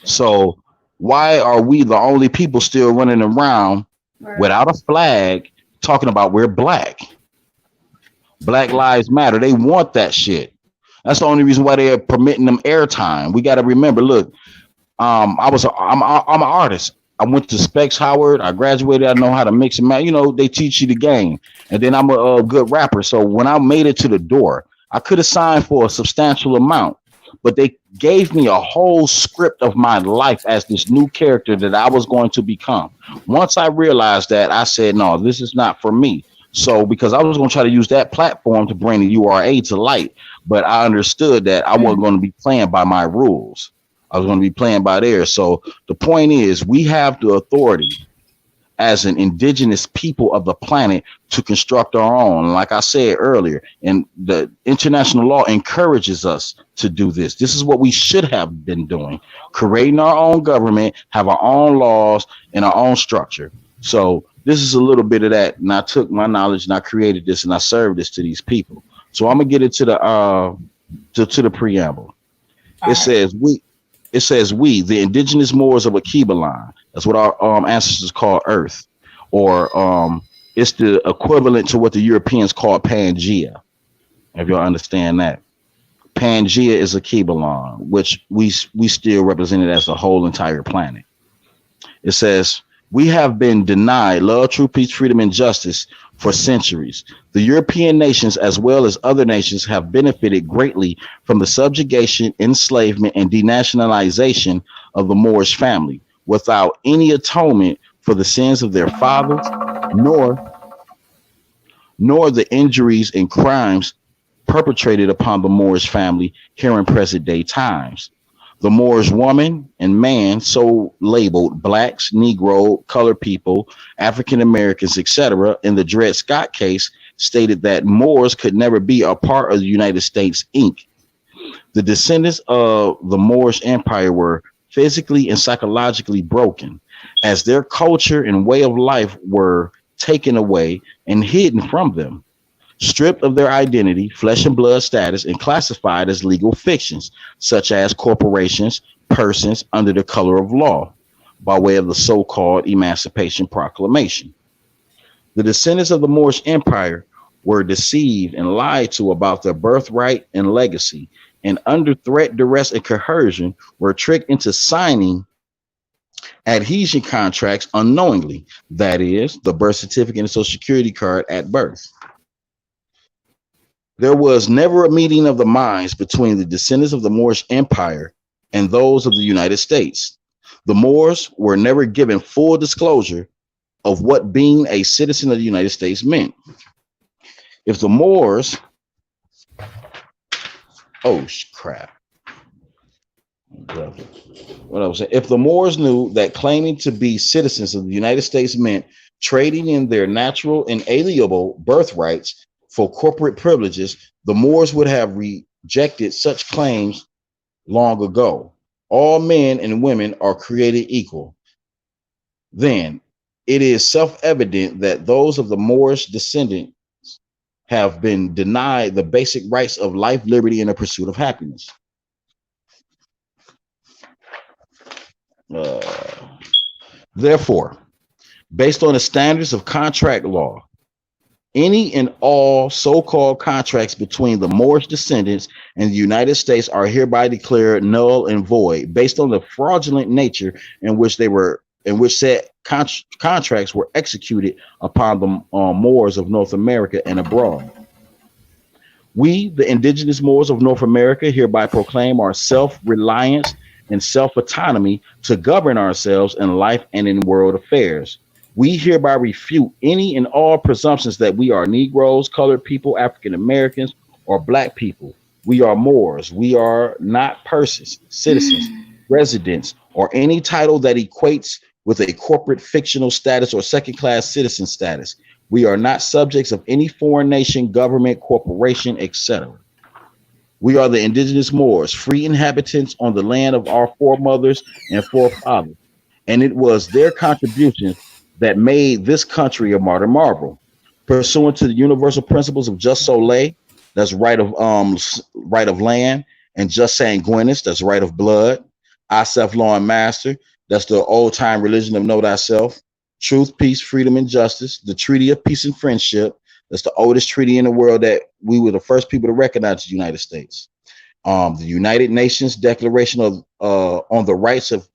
So why are we the only people still running around without a flag talking about we're black? Black Lives Matter. They want that shit. That's the only reason why they're permitting them airtime. We got to remember, look, I'm an artist. I went to Specs Howard. I graduated. I know how to mix and match. You know, they teach you the game. And then I'm a good rapper. So when I made it to the door, I could have signed for a substantial amount, but they gave me a whole script of my life as this new character that I was going to become. Once I realized that, I said, no, this is not for me. So because I was going to try to use that platform to bring the URA to light, but I understood that I wasn't going to be playing by my rules. I was going to be playing by theirs. So the point is, we have the authority as an indigenous people of the planet to construct our own. And like I said earlier, and the international law encourages us to do this. This is what we should have been doing, creating our own government, have our own laws and our own structure. So this is a little bit of that. And I took my knowledge and I created this and I served this to these people. So I'm going to get into the preamble. It says we, the indigenous Moors of Akibalan. That's what our ancestors call Earth, or it's the equivalent to what the Europeans call Pangea. If y'all understand that, Pangea is Akibalan, which we still represent it as the whole entire planet. It says We have been denied love, true peace, freedom, and justice for centuries. The European nations, as well as other nations, have benefited greatly from the subjugation, enslavement, and denationalization of the Moorish family without any atonement for the sins of their fathers, nor nor the injuries and crimes perpetrated upon the Moorish family here in present day times. The Moorish woman and man, so labeled blacks, Negro, colored people, African Americans, etc., in the Dred Scott case, stated that Moors could never be a part of the United States, Inc. The descendants of the Moorish Empire were physically and psychologically broken, as their culture and way of life were taken away and hidden from them, stripped of their identity, flesh and blood status, and classified as legal fictions, such as corporations, persons under the color of law, by way of the so called Emancipation Proclamation. The descendants of the Moorish Empire were deceived and lied to about their birthright and legacy, and under threat, duress, and coercion were tricked into signing adhesion contracts unknowingly, that is, the birth certificate and social security card at birth. There was never a meeting of the minds between the descendants of the Moorish Empire and those of the United States. The Moors were never given full disclosure of what being a citizen of the United States meant. If the Moors, oh crap, what I was saying, if the Moors knew that claiming to be citizens of the United States meant trading in their natural inalienable birthrights for corporate privileges, the Moors would have rejected such claims long ago. All men and women are created equal. Then it is self-evident that those of the Moorish descendant have been denied the basic rights of life, liberty, and the pursuit of happiness. Therefore, based on the standards of contract law, any and all so-called contracts between the Moorish descendants and the United States are hereby declared null and void, based on the fraudulent nature in which said contracts were executed upon the Moors of North America and abroad. We, the indigenous Moors of North America, hereby proclaim our self-reliance and self-autonomy to govern ourselves in life and in world affairs. We hereby refute any and all presumptions that we are Negroes, colored people, African Americans, or Black people. We are Moors. We are not persons, citizens, residents, or any title that equates with a corporate fictional status or second-class citizen status. We are not subjects of any foreign nation, government, corporation, etc. We are the indigenous Moors, free inhabitants on the land of our foremothers and forefathers, and it was their contributions that made this country a modern marvel. Pursuant to the universal principles of just soleil, that's right of land, and just sanguinis, that's right of blood, I self law and master, that's the old time religion of know thyself, truth, peace, freedom, and justice, the treaty of peace and friendship, that's the oldest treaty in the world that we were the first people to recognize the United States. The United Nations Declaration of on the rights of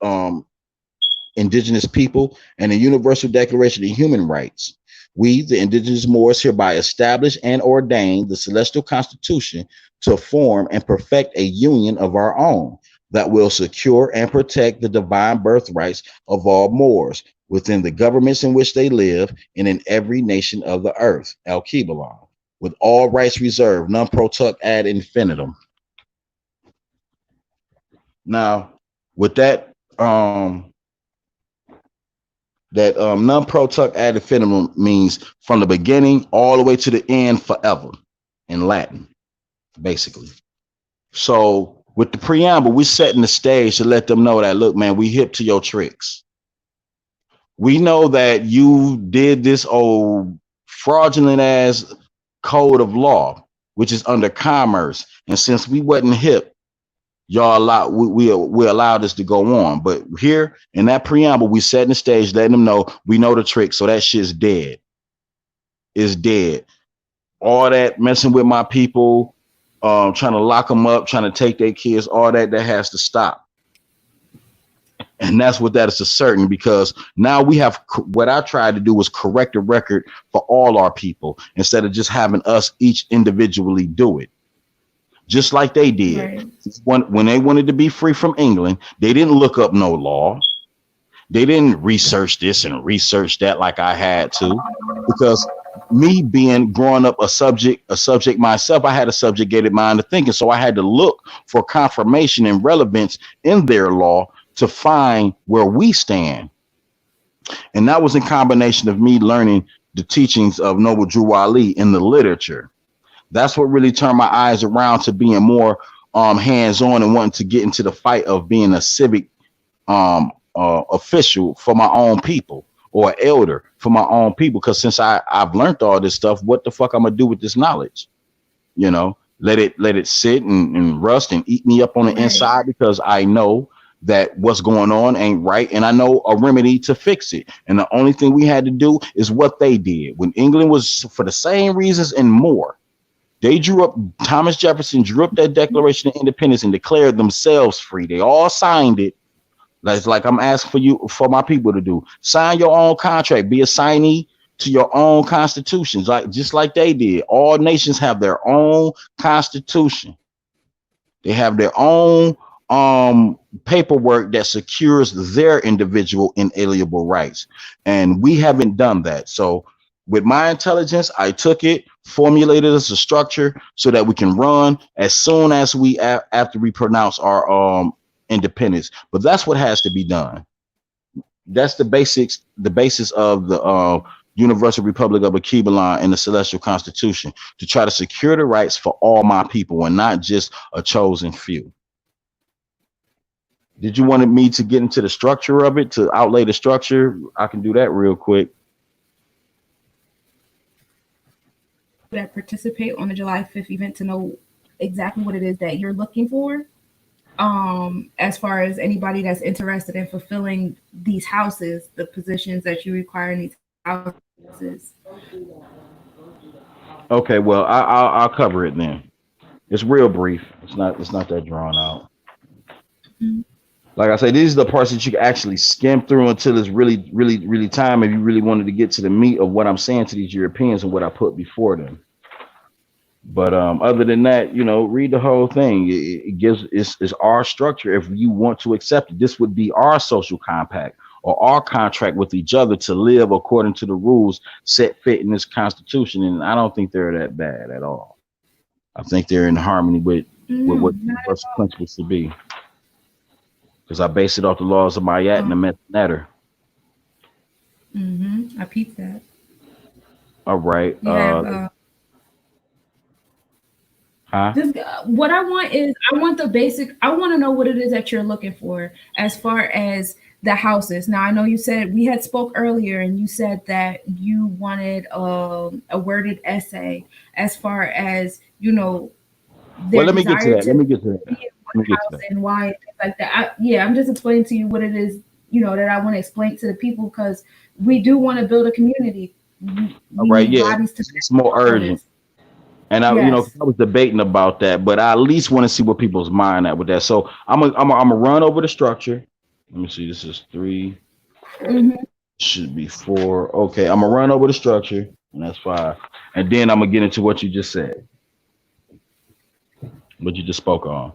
indigenous people, and the Universal Declaration of Human Rights. We, the indigenous Moors, hereby establish and ordain the celestial constitution to form and perfect a union of our own that will secure and protect the divine birthrights of all Moors within the governments in which they live and in every nation of the earth, El Kibalan, with all rights reserved, non pro tuc ad infinitum. Now, with that, non pro tuc ad infinitum means from the beginning all the way to the end, forever, in Latin, basically. So with the preamble, we're setting the stage to let them know that, look, man, we hip to your tricks. We know that you did this old fraudulent ass code of law, which is under commerce. And since we wasn't hip, we allowed this to go on. But here in that preamble, we setting the stage, letting them know we know the trick. So that shit's dead. It's dead. All that messing with my people, trying to lock them up, trying to take their kids, all that has to stop. And that's what that is asserting, because now we have what I tried to do was correct the record for all our people instead of just having us each individually do it, just like they did. Right. When they wanted to be free from England, they didn't look up no law. They didn't research this and research that like I had to, because me being growing up a subject myself, I had a subjugated mind of thinking. So I had to look for confirmation and relevance in their law to find where we stand. And that was in combination of me learning the teachings of Noble Drew Ali in the literature. That's what really turned my eyes around to being more hands-on and wanting to get into the fight of being a civic official for my own people, or elder for my own people. Because since I've learned all this stuff, what the fuck I'm gonna do with this knowledge? Let it sit and rust and eat me up on the Right. inside, because I know that what's going on ain't right, and I know a remedy to fix it. And the only thing we had to do is what they did when England was, for the same reasons and more. They drew up, Thomas Jefferson drew up that Declaration of Independence and declared themselves free. They all signed it. That's like I'm asking for my people to do. Sign your own contract. Be a signee to your own constitutions, like just like they did. All nations have their own constitution. They have their own paperwork that secures their individual inalienable rights, and we haven't done that. So with my intelligence, I took it, formulated as a structure so that we can run as soon as after we pronounce our independence. But that's what has to be done. That's the basics, the basis of the Universal Republic of Akibalan and the Celestial Constitution, to try to secure the rights for all my people and not just a chosen few. Did you want me to get into the structure of it, to outlay the structure? I can do that real quick. That participate on the July 5th event to know exactly what it is that you're looking for. As far as anybody that's interested in fulfilling these houses, the positions that you require in these houses. Okay, well, I'll cover it then. It's real brief. It's not that drawn out. Mhm. Like I say, these are the parts that you can actually skim through until it's really, really, really time, if you really wanted to get to the meat of what I'm saying to these Europeans and what I put before them. But other than that, read the whole thing. It gives it's our structure. If you want to accept it, this would be our social compact or our contract with each other to live according to the rules set fit in this constitution. And I don't think they're that bad at all. I think they're in harmony with what Not at universal principles should be. Because I base it off the laws of Mayat and all. the Metanetter. I peeped that. All right. You have Huh? just what I want is I want the basic. I want to know what it is that you're looking for as far as the houses. Now I know you said we had spoke earlier, and you said that you wanted a worded essay as far as Well, their let me get to desire that. Let to me get to that. be in Let me one get to house that. and why and things like that. I'm just explaining to you what it is that I want to explain to the people, because we do want to build a community. All We right. need Yeah, bodies to it's more build urgent. it. And Yes. I was debating about that, but I at least want to see what people's mind at with that. So I'm a run over the structure. Let me see. This is 3. Hmm. Should be 4. Okay, I'm gonna run over the structure, and that's 5. And then I'm gonna get into what you just said, what you just spoke on.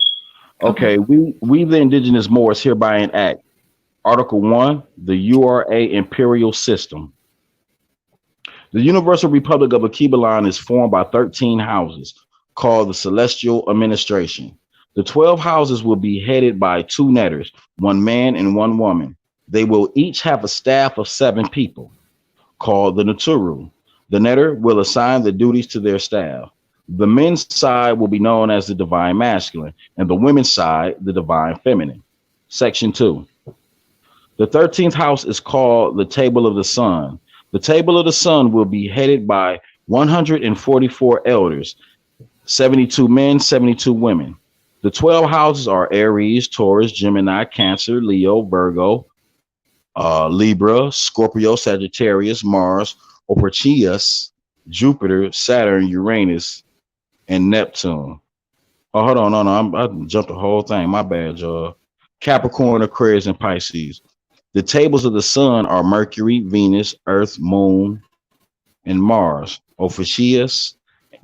Okay. Okay, we the indigenous Moors hereby enact Article 1, the URA imperial system. The Universal Republic of Akibalan is formed by 13 houses called the Celestial Administration. The 12 houses will be headed by 2 netters, 1 man and 1 woman. They will each have a staff of 7 people called the Naturu. The netter will assign the duties to their staff. The men's side will be known as the divine masculine, and the women's side, the divine feminine. Section 2. The 13th house is called the Table of the Sun. The Table of the Sun will be headed by 144 elders, 72 men, 72 women. The 12 houses are Aries, Taurus, Gemini, Cancer, Leo, Virgo, Libra, Scorpio, Sagittarius, Mars, Ophiuchus, Jupiter, Saturn, Uranus, and Neptune. Oh, hold on, no, I jumped the whole thing. My bad, y'all. Capricorn, Aquarius, and Pisces. The tables of the sun are Mercury, Venus, Earth, Moon, and Mars. Ophiuchus,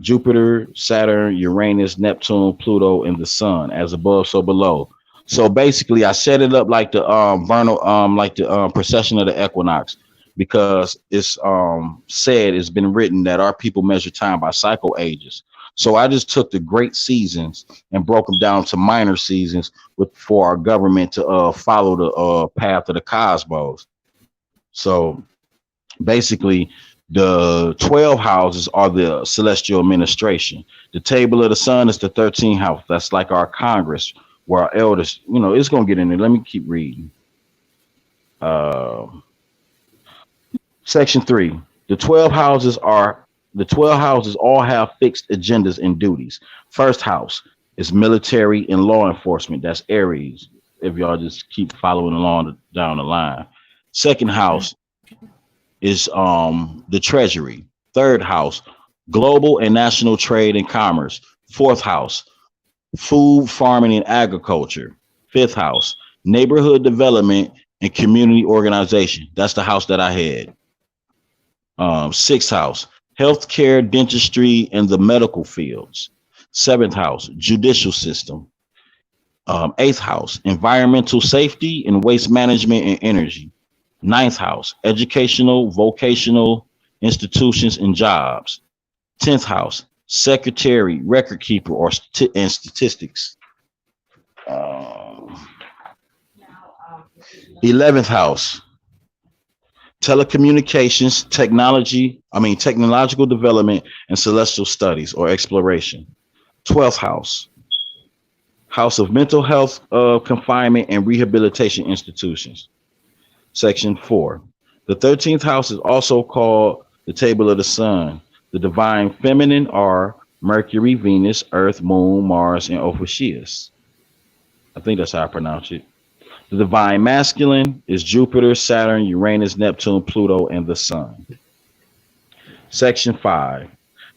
Jupiter, Saturn, Uranus, Neptune, Pluto, and the Sun. As above, so below. So basically, I set it up like the vernal, like the precession of the equinox, because it's said, it's been written that our people measure time by cycle ages. So I just took the great seasons and broke them down to minor seasons with for our government to follow the path of the cosmos. So basically, the 12 houses are the celestial administration. The table of the sun is the 13th house. That's like our Congress, where our elders, it's going to get in there. Let me keep reading. Uh, Section 3. The 12 houses are the 12 houses all have fixed agendas and duties. First house is military and law enforcement. That's Aries. If y'all just keep following along down the line. Second house is the Treasury. Third house, global and national trade and commerce. Fourth house, food, farming, and agriculture. Fifth house, neighborhood development and community organization. That's the house that I had. Sixth house, healthcare, dentistry, and the medical fields. Seventh house, judicial system. Eighth house, environmental safety and waste management and energy. Ninth house, educational, vocational institutions and jobs. 10th house, secretary, record keeper, and statistics. Um, 11th house, telecommunications, technological development and celestial studies or exploration. 12th house, house of mental health, confinement and rehabilitation institutions. Section 4. The 13th house is also called the table of the sun. The divine feminine are Mercury, Venus, Earth, Moon, Mars, and Ophiuchus. I think that's how I pronounce it. The divine masculine is Jupiter, Saturn, Uranus, Neptune, Pluto, and the Sun. Section 5.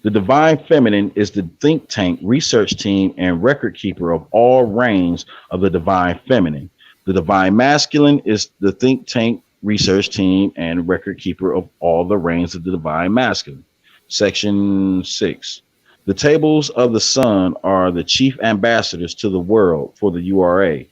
The divine feminine is the think tank, research team, and record keeper of all reigns of the divine feminine. The divine masculine is the think tank, research team, and record keeper of all the reigns of the divine masculine. Section 6. The tables of the sun are the chief ambassadors to the world for the URA.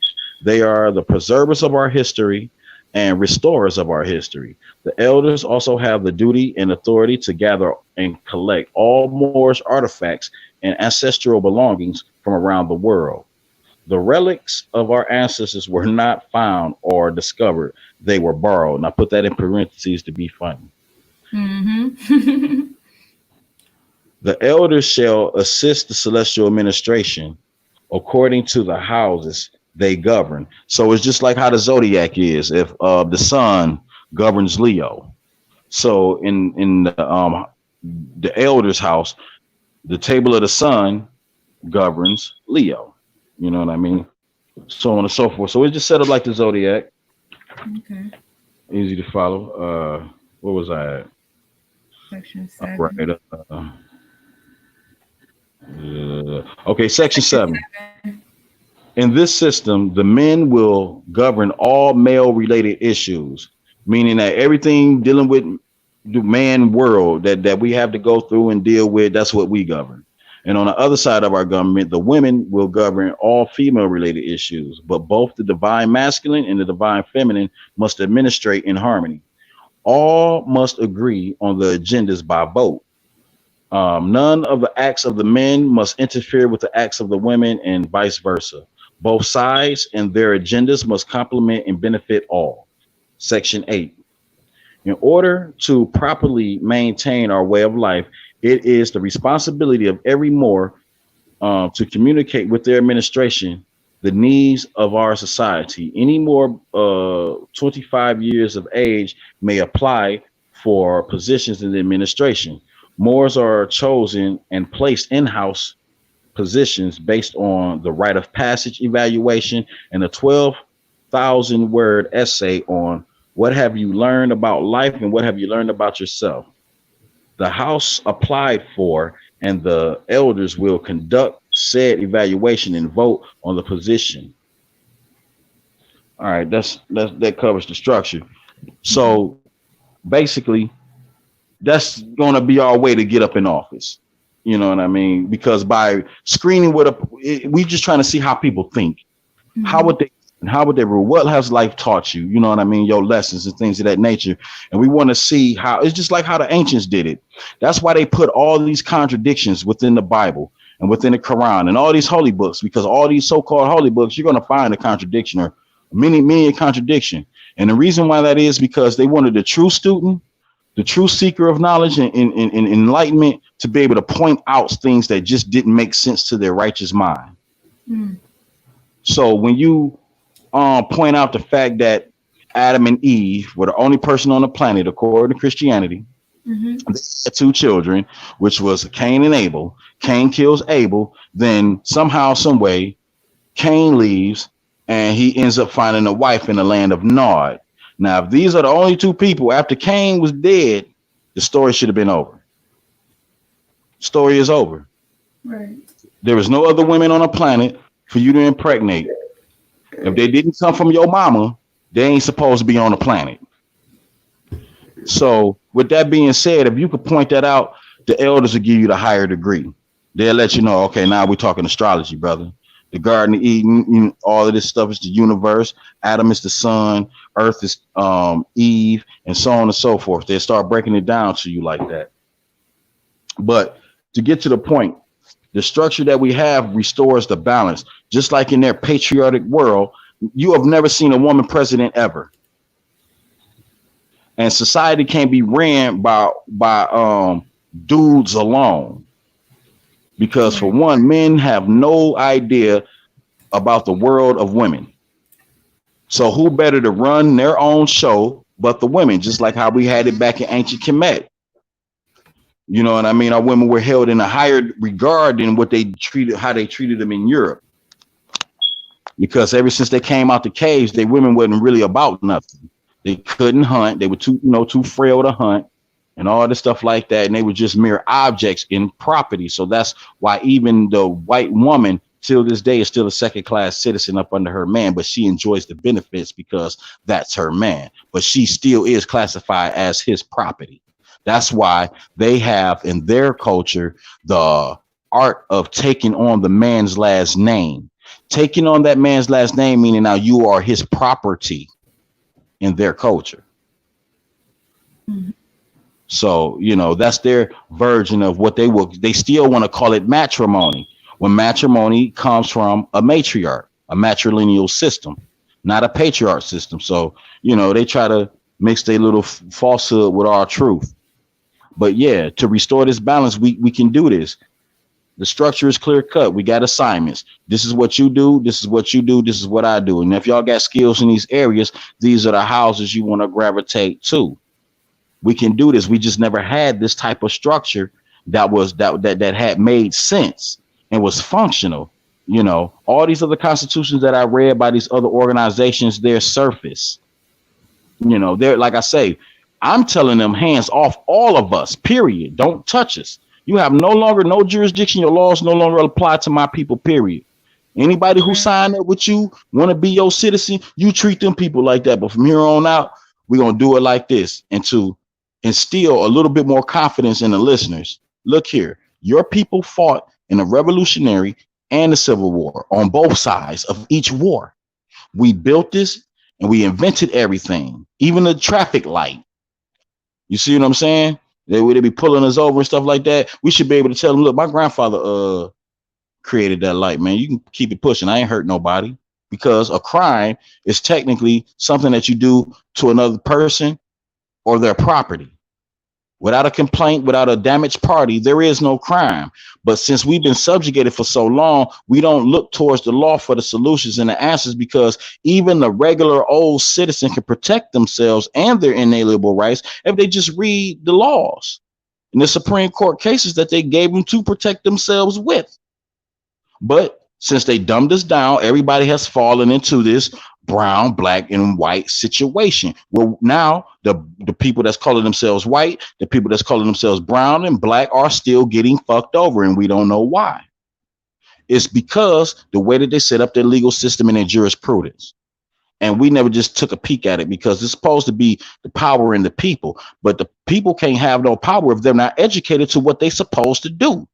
They are the preservers of our history and restorers of our history. The elders also have the duty and authority to gather and collect all Moorish artifacts and ancestral belongings from around the world. The relics of our ancestors were not found or discovered. They were borrowed. And I put that in parentheses to be funny. Mm-hmm. The elders shall assist the celestial administration according to the houses they govern. So it's just like how the zodiac is. If the sun governs Leo, so in the elders' house, the table of the sun governs Leo. You know what I mean? So on and so forth. So it's just set up like the zodiac. Okay. Easy to follow. What was I at? Section 7. Right. Okay, section 7. In this system, the men will govern all male related issues, meaning that everything dealing with the man world that we have to go through and deal with, that's what we govern. And on the other side of our government, the women will govern all female related issues, but both the divine masculine and the divine feminine must administrate in harmony. All must agree on the agendas by vote. None of the acts of the men must interfere with the acts of the women and vice versa. Both sides and their agendas must complement and benefit all. Section 8. In order to properly maintain our way of life, it is the responsibility of every Moor to communicate with their administration the needs of our society. Any more 25 years of age may apply for positions in the administration. Moors are chosen and placed in-house positions based on the rite of passage evaluation and a 12,000 word essay on what have you learned about life and what have you learned about yourself. The house applied for and the elders will conduct said evaluation and vote on the position. All right, that covers the structure. Mhm. So basically, that's going to be our way to get up in office. You know what I mean? Because by screening we just trying to see how people think. How Mhm. would they? How would they rule? What has life taught you? You know what I mean? Your lessons and things of that nature. And we want to see how it's just like how the ancients did it. That's why they put all these contradictions within the Bible and within the Quran and all these holy books, because all these so-called holy books, you're going to find a contradiction or many a contradiction. And the reason why that is because they wanted the true student, the true seeker of knowledge and enlightenment to be able to point out things that just didn't make sense to their righteous mind. Mhm. So when you point out the fact that Adam and Eve were the only person on the planet, according to Christianity. Mhm. They had two children, which was Cain and Abel. Cain kills Abel. Then somehow, some way, Cain leaves and he ends up finding a wife in the land of Nod. Now, if these are the only two people after Cain was dead, the story should have been over. Story is over. Right. There is no other women on the planet for you to impregnate. If they didn't come from your mama, they ain't supposed to be on the planet. So, with that being said, if you could point that out, the elders will give you the higher degree. They'll let you know, okay, now we're talking astrology, brother. The Garden of Eden, all of this stuff is the universe. Adam is the sun, Earth is Eve, and so on and so forth. They start breaking it down to you like that. But to get to the point, the structure that we have restores the balance. Just like in their patriotic world, you have never seen a woman president ever. And society can't be ran by dudes alone, because for Right. one, men have no idea about the world of women. So who better to run their own show but the women? Just like how we had it back in ancient Kemet. You know what I mean? Our women were held in a higher regard than what they treated, how they treated them in Europe. Because ever since they came out the caves, they women wasn't really about nothing. They couldn't hunt. They were too frail to hunt and all this stuff like that. And they were just mere objects in property. So that's why even the white woman till this day is still a second class citizen up under her man, but she enjoys the benefits because that's her man. But she still is classified as his property. That's why they have in their culture the art of taking on the man's last name. Taking on that man's last name, meaning now you are his property in their culture. Mhm. So, that's their version of what they still want to call it matrimony. When matrimony comes from a matriarch, a matrilineal system, not a patriarch system. So, they try to mix their little falsehood with our truth. But yeah, to restore this balance, we can do this. The structure is clear cut. We got assignments. This is what you do. This is what you do. This is what I do. And if y'all got skills in these areas, these are the houses you want to gravitate to. We can do this. We just never had this type of structure that had made sense and was functional. All these other constitutions that I read by these other organizations, they're surface. They're like I say, I'm telling them hands off all of us, period. Don't touch us. You have no longer no jurisdiction. Your laws no longer apply to my people, period. Anybody who Right. signed up with you, want to be your citizen, you treat them people like that. But from here on out, we're going to do it like this. And to instill a little bit more confidence in the listeners, look here, your people fought in the Revolutionary and the Civil War on both sides of each war. We built this and we invented everything, even the traffic light. You see what I'm saying? They would be pulling us over and stuff like that. We should be able to tell them, look, my grandfather created that light, man. You can keep it pushing. I ain't hurt nobody. Because a crime is technically something that you do to another person or their property. Without a complaint, without a damaged party, there is no crime. But since we've been subjugated for so long, we don't look towards the law for the solutions and the answers, because even the regular old citizen can protect themselves and their inalienable rights if they just read the laws and the Supreme Court cases that they gave them to protect themselves with. But since they dumbed us down, everybody has fallen into this brown, black, and white situation. Well, now the people that's calling themselves white, the people that's calling themselves brown and black are still getting fucked over, and we don't know why. It's because the way that they set up their legal system and their jurisprudence. and we never just took a peek at it because it's supposed to be the power in the people. But the people can't have no power if they're not educated to what they're supposed to do.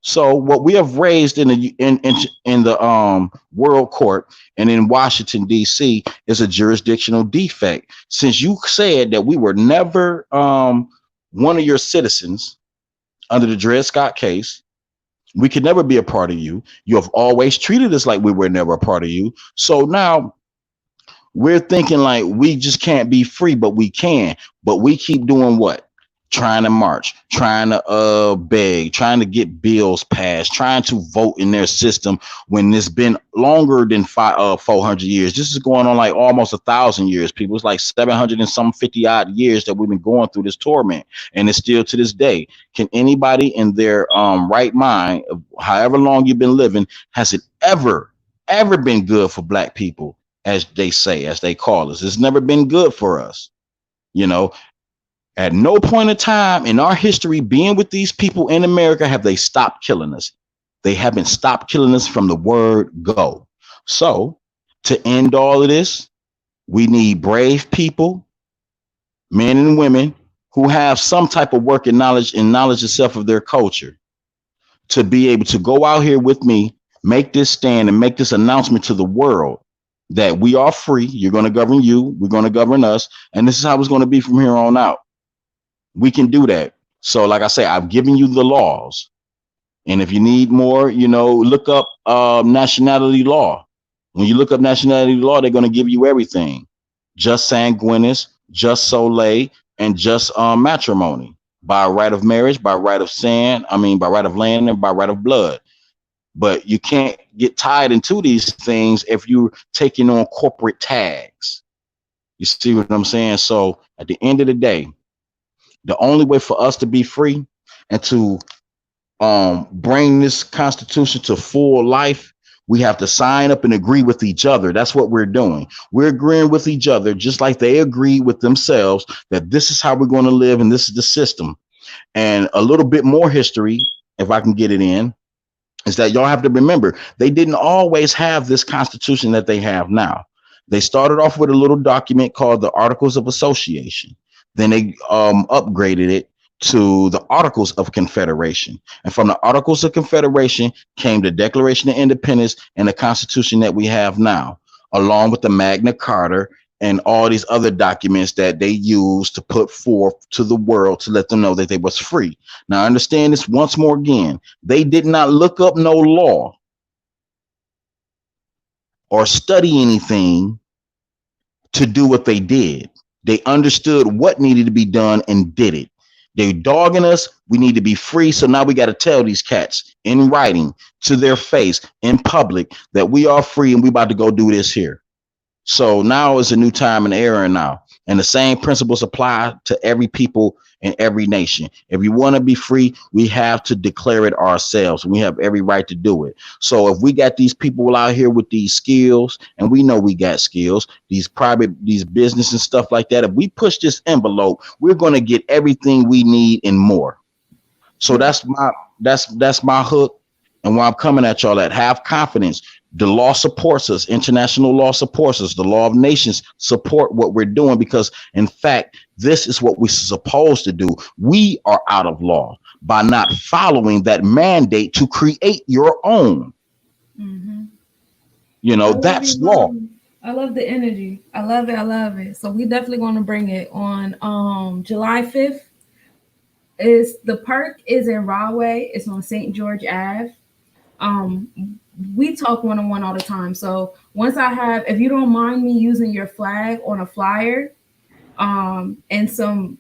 So what we have raised in the world court and in Washington D.C. is a jurisdictional defect. Since you said that we were never one of your citizens under the Dred Scott case, we could never be a part of you. You have always treated us like we were never a part of you. So now we're thinking like we just can't be free, but we can. But we keep doing what? Trying to march, trying to beg, trying to get bills passed, trying to vote in their system when it's been longer than 400 years. This is going on like almost 1,000 years. People, it's like 700 and some 50 odd years that we've been going through this torment, and it's still to this day. Can anybody in their right mind, however long you've been living, has it ever been good for black people, as they say, as they call us? It's never been good for us, you know. At no point in time in our history being with these people in America have they stopped killing us. They haven't stopped killing us from the word go. So to end all of this, we need brave people, men and women who have some type of working knowledge and knowledge itself of their culture to be able to go out here with me, make this stand and make this announcement to the world that we are free. You're going to govern you. We're going to govern us. And this is how it's going to be from here on out. We can do that. So like I say, I've given you the laws. And if you need more, look up nationality law. When you look up nationality law, they're going to give you everything. Just sanguinis, just soleil, and just matrimony. By right of marriage, by right of by right of land, and by right of blood. But you can't get tied into these things if you're taking on corporate tags. You see what I'm saying? So at the end of the day, the only way for us to be free and to bring this Constitution to full life, we have to sign up and agree with each other. That's what we're doing. We're agreeing with each other, just like they agree with themselves that this is how we're going to live and this is the system. And a little bit more history, if I can get it in, is that y'all have to remember, they didn't always have this Constitution that they have now. They started off with a little document called the Articles of Association. Then they upgraded it to the Articles of Confederation. And from the Articles of Confederation came the Declaration of Independence and the Constitution that we have now, along with the Magna Carta and all these other documents that they use to put forth to the world to let them know that they was free. Now, understand this once more again. They did not look up no law or study anything to do what they did. They understood what needed to be done and did it. They're dogging us. We need to be free. So now we got to tell these cats in writing to their face in public that we are free and we about to go do this here. So now is a new time and era now. And the same principles apply to every people in every nation. If we want to be free, we have to declare it ourselves. We have every right to do it. So if we got these people out here with these skills, and we know we got skills, these business and stuff like that, if we push this envelope, we're going to get everything we need and more. So that's my hook. And why I'm coming at y'all at, have confidence. The law supports us. International law supports us. The law of nations support what we're doing because, in fact, this is what we're supposed to do. We are out of law by not following that mandate to create your own. Mm-hmm. That's law. I love the energy. I love it. So we definitely going to bring it on July 5th. The park is in Rahway. It's on St. George Ave. We talk one-on-one all the time. So once if you don't mind me using your flag on a flyer, and some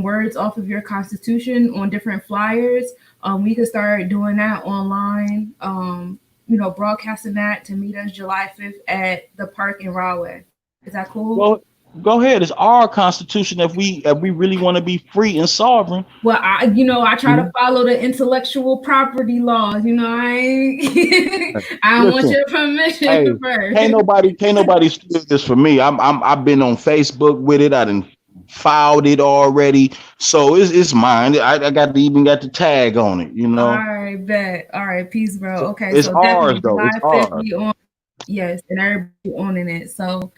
words off of your Constitution on different flyers, we could start doing that online. Broadcasting that to meet us July 5th at the park in Rahway. Is that cool? Well, go ahead. It's our Constitution if we really want to be free and sovereign. Well, I try to follow the intellectual property laws. I don't want your permission first. Can't nobody steal this for me. I've been on Facebook with it. I done filed it already, so it's mine. I got the tag on it. All right, bet. All right, peace, bro. Okay, it's ours though. It's ours. Yes, and everybody owning it. So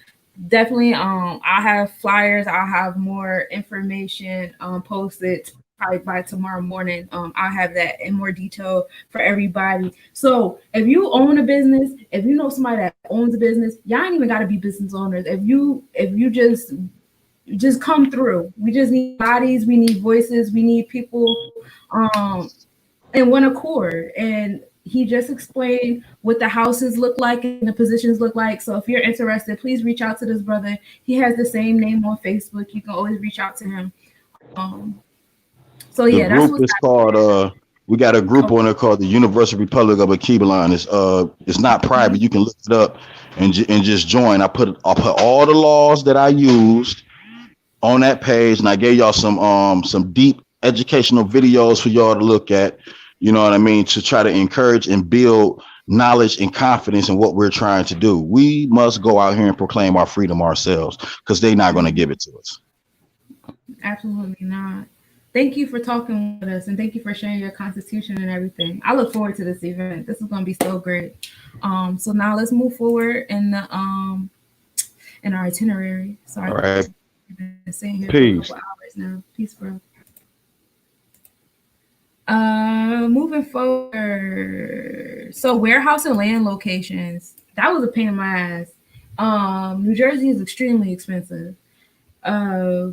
definitely, I'll have flyers. I'll have more information posted probably by tomorrow morning. I'll have that in more detail for everybody. So if you own a business, if you know somebody that owns a business, y'all ain't even got to be business owners. If you just come through. We just need bodies, we need voices, we need people in one accord. And he just explained what the houses look like and the positions look like. So if you're interested, please reach out to this brother. He has the same name on Facebook. You can always reach out to him. So The yeah, that's group what's is called we got a group happening. on there called the Universal Republic of Akibalan. It's not private. You can look it up and just join. I put all the laws that I used on that page, and I gave y'all some deep educational videos for y'all to look at. You know what I mean? To try to encourage and build knowledge and confidence in what we're trying to do. We must go out here and proclaim our freedom ourselves because they're not going to give it to us. Absolutely not. Thank you for talking with us and thank you for sharing your constitution and everything. I look forward to this event. This is going to be so great. So now let's move forward in our itinerary. All Sorry, right. we've been sitting here for a couple Peace. hours now. Peace, bro. Moving forward. So warehouse and land locations. That was a pain in my ass. New Jersey is extremely expensive. Uh,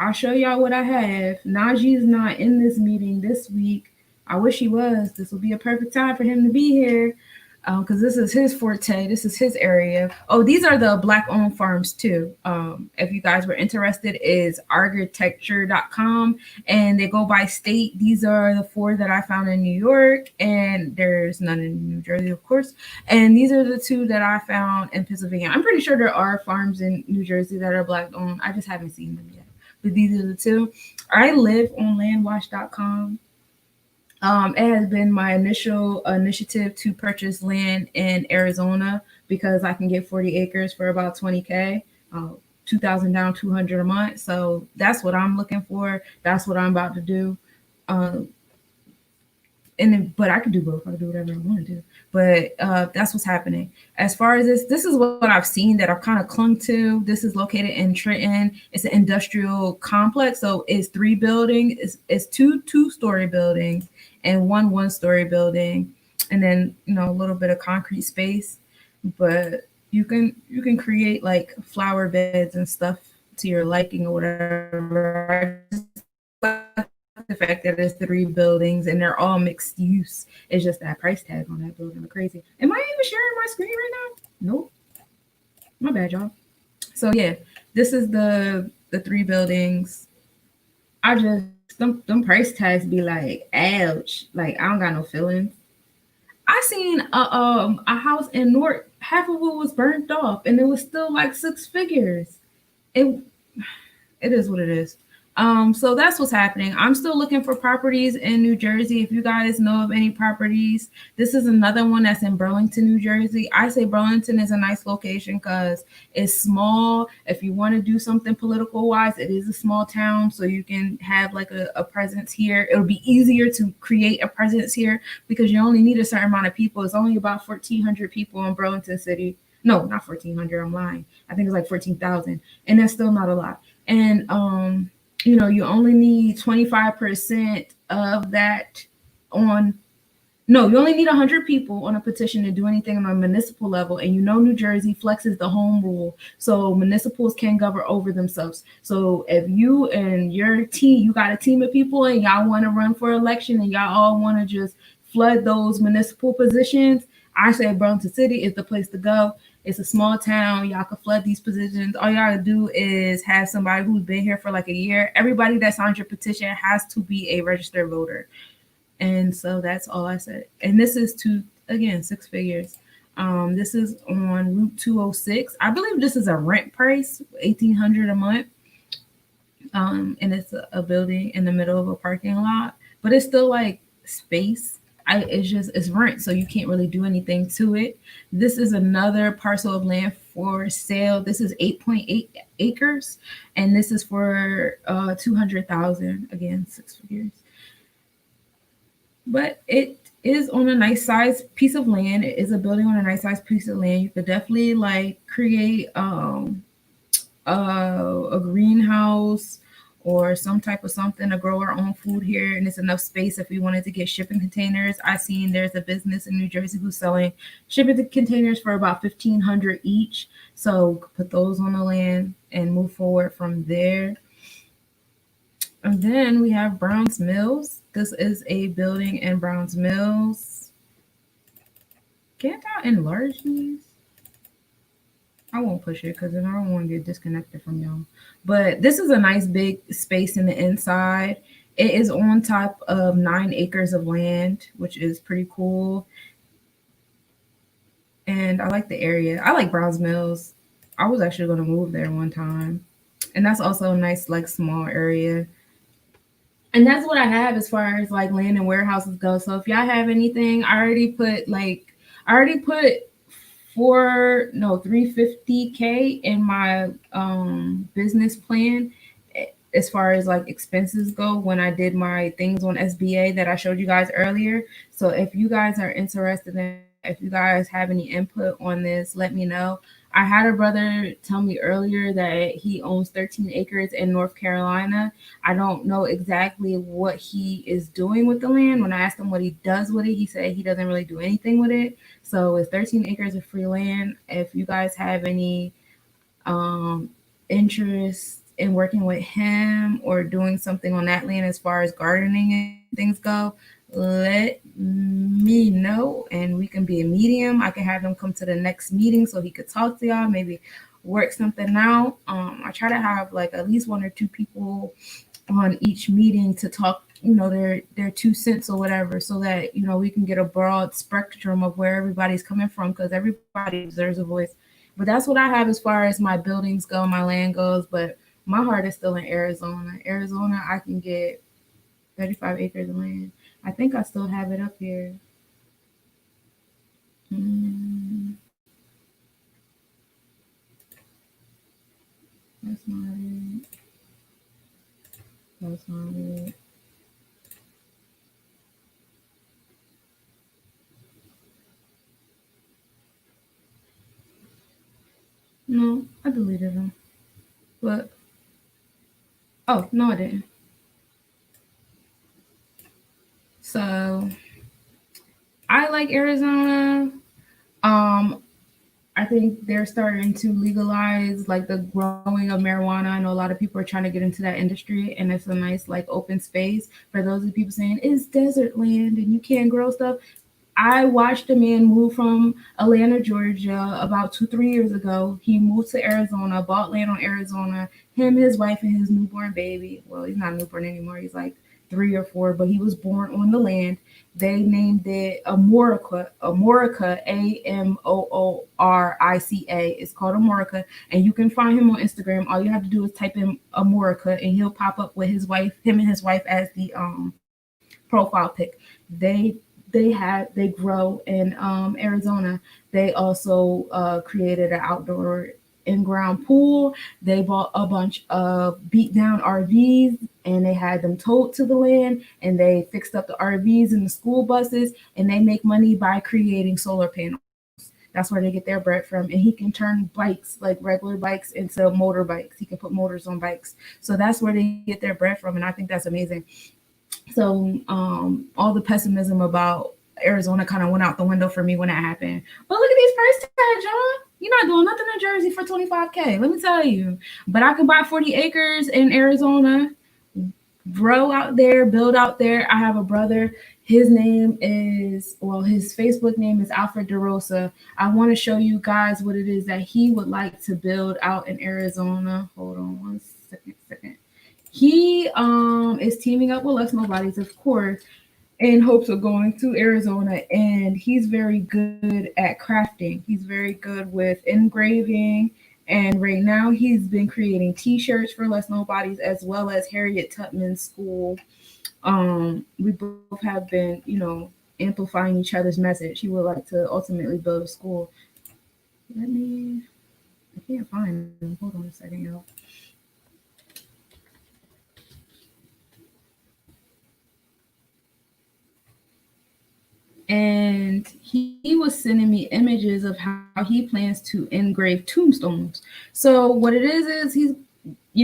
I'll show y'all what I have. Najee's not in this meeting this week. I wish he was. This would be a perfect time for him to be here because this is his forte. This is his area. Oh, these are the black-owned farms too. If you guys were interested, is architecture.com, and they go by state. These are the four that I found in New York, and there's none in New Jersey, of course. And these are the two that I found in Pennsylvania. I'm pretty sure there are farms in New Jersey that are black-owned. I just haven't seen them yet. But these are the two. I live on landwatch.com. It has been my initial initiative to purchase land in Arizona because I can get 40 acres for about 20K, 2,000 down, 200 a month. So that's what I'm looking for. That's what I'm about to do. Um, and then, but I could do both. I could do whatever I want to do. But that's what's happening. As far as this is what I've seen that I've kind of clung to. This is located in Trenton. It's an industrial complex, so it's three buildings. It's two-story buildings and one-story building, and then a little bit of concrete space. But you can create like flower beds and stuff to your liking or whatever. I just like the fact that there's three buildings and they're all mixed use. It's just that price tag on that building are crazy. Am I even sharing my screen right now? Nope. My bad, y'all. So yeah, this is the three buildings. I just them price tags be like, ouch. Like I don't got no feelings. I seen a house in North, half of it was burnt off, and it was still like six figures. It it is what it is. So that's what's happening. I'm still looking for properties in New Jersey. If you guys know of any properties, this is another one that's in Burlington, New Jersey. I say Burlington is a nice location because it's small. If you want to do something political wise, it is a small town, so you can have like a presence here. It'll be easier to create a presence here because you only need a certain amount of people. It's only about 1,400 people in Burlington City. No, not 1,400. I'm lying. I think it's like 14,000, and that's still not a lot. And you only need 25% of that on no, you only need 100 people on a petition to do anything on a municipal level. And New Jersey flexes the home rule. So municipals can govern over themselves. So if you and your team, you got a team of people and y'all want to run for election and y'all all want to just flood those municipal positions, I say Burlington City is the place to go. It's a small town. Y'all can flood these positions. All y'all gotta do is have somebody who's been here for like a year. Everybody that signs your petition has to be a registered voter. And so that's all I said. And this is again, six figures. This is on Route 206. I believe this is a rent price, 1,800 a month. And it's a building in the middle of a parking lot, but it's still like space. It's rent, so you can't really do anything to it. This is another parcel of land for sale. This is 8.8 acres, and this is for 200,000. Again, six figures. But is on a nice size piece of land. It is a building on a nice size piece of land. You could definitely like create a greenhouse or some type of something to grow our own food here, and it's enough space if we wanted to get shipping containers. I seen there's a business in New Jersey who's selling shipping containers for about 1,500 each, so put those on the land and move forward from there. And then we have Browns Mills. This is a building in Browns Mills. Can't I enlarge these? I won't push it because then I don't want to get disconnected from y'all. But this is a nice big space in the inside. It is on top of 9 acres of land, which is pretty cool. And I like the area. I like Browns Mills. I was actually going to move there one time. And that's also a nice, like, small area. And that's what I have as far as like land and warehouses go. So if y'all have anything, I already put 350K in my business plan as far as like expenses go when I did my things on SBA that I showed you guys earlier. So if you guys are interested in that, if you guys have any input on this, let me know. I had a brother tell me earlier that he owns 13 acres in North Carolina. I don't know exactly what he is doing with the land. When I asked him what he does with it, he said he doesn't really do anything with it. So it's 13 acres of free land. If you guys have any um, interest in working with him or doing something on that land as far as gardening and things go, let me know and we can be a medium. I can have him come to the next meeting so he could talk to y'all, maybe work something out. I try to have like at least 1 or 2 people on each meeting to talk, their 2 cents or whatever, so that we can get a broad spectrum of where everybody's coming from, because everybody deserves a voice. But that's what I have as far as my buildings go, my land goes. But my heart is still in Arizona. Arizona, I can get 35 acres of land. I think I still have it up here. Mm, that's not it. That's not it. No, I deleted them. But oh no, I didn't. So I like Arizona. Um, I think they're starting to legalize like the growing of marijuana. I know a lot of people are trying to get into that industry, and it's a nice like open space for those of the people saying it's desert land and you can't grow stuff. I watched a man move from Atlanta, Georgia about 2, 3 years ago. He moved to Arizona, bought land on Arizona. Him, his wife, and his newborn baby. Well, he's not newborn anymore. He's like 3 or 4, but he was born on the land. They named it Amorica, Amorica, Amoorica. It's called Amorica, and you can find him on Instagram. All you have to do is type in Amorica, and he'll pop up with his wife, him and his wife as the profile pic. They they grow in Arizona. They also created an outdoor in-ground pool. They bought a bunch of beat down RVs and they had them towed to the land, and they fixed up the RVs and the school buses, and they make money by creating solar panels. That's where they get their bread from. And he can turn bikes, like regular bikes, into motorbikes. He can put motors on bikes. So that's where they get their bread from, and I think that's amazing. So all the pessimism about Arizona kind of went out the window for me when that happened. But look at these price tags, John. You're not doing nothing in Jersey for 25K. Let me tell you. But I can buy 40 acres in Arizona, grow out there, build out there. I have a brother. His name is, well, his Facebook name is Alfred DeRosa. I want to show you guys what it is that he would like to build out in Arizona. Hold on one second. He is teaming up with Let's Nobodies, of course, in hopes of going to Arizona. And he's very good at crafting. He's very good with engraving. And right now he's been creating t-shirts for Let's Nobodies as well as Harriet Tubman School. We both have been, amplifying each other's message. He would like to ultimately build a school. Let me, I can't find him. Hold on a second, y'all. and he was sending me images of how he plans to engrave tombstones. So what it is he's,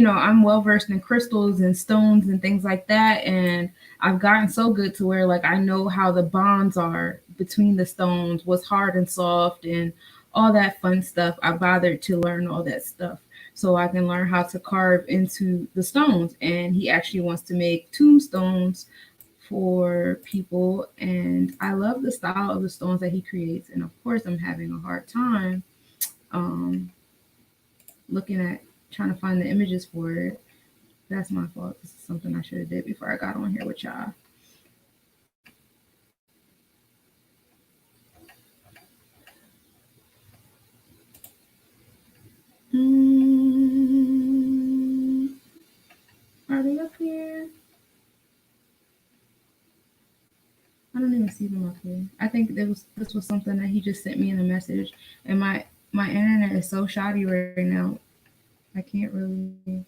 I'm well versed in crystals and stones and things like that, and I've gotten so good to where like I know how the bonds are between the stones, what's hard and soft, and all that fun stuff. I bothered to learn all that stuff so I can learn how to carve into the stones. And he actually wants to make tombstones for people, and I love the style of the stones that he creates. And of course, I'm having a hard time um, looking at trying to find the images for it. That's my fault. This is something I should have did before I got on here with y'all. Mm, are they up here? I don't even see them up here. I think this was something that he just sent me in a message, and my internet is so shoddy right now. I can't really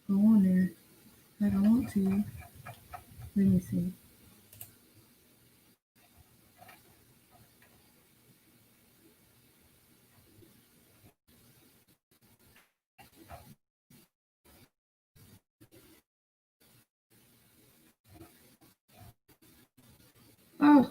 go on there like I want to. Let me see. Oh,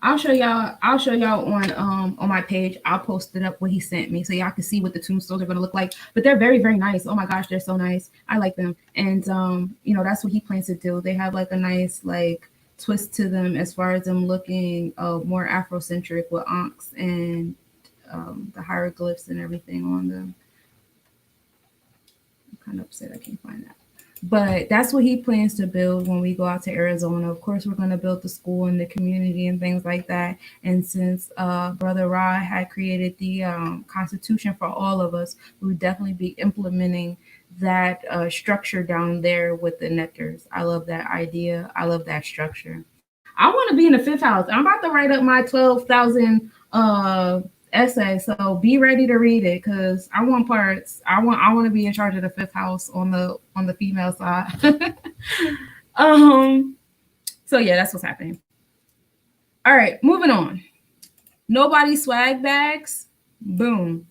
I'll show y'all on my page. I'll post it up what he sent me so y'all can see what the tombstones are gonna look like. But they're very, very nice. Oh my gosh, they're so nice. I like them. And that's what he plans to do. They have like a nice like twist to them as far as them looking more Afrocentric with ankhs and the hieroglyphs and everything on them. I'm kind of upset I can't find that. But that's what he plans to build when we go out to Arizona. Of course, we're going to build the school and the community and things like that. And since Brother Ra had created the Constitution for all of us, we would definitely be implementing that structure down there with the nectars. I love that idea. I love that structure. I want to be in the fifth house. I'm about to write up my 12,000 essay, so be ready to read it because I want parts. I want to be in charge of the fifth house on the female side. um. So yeah, that's what's happening. All right, moving on. Nobody swag bags. Boom.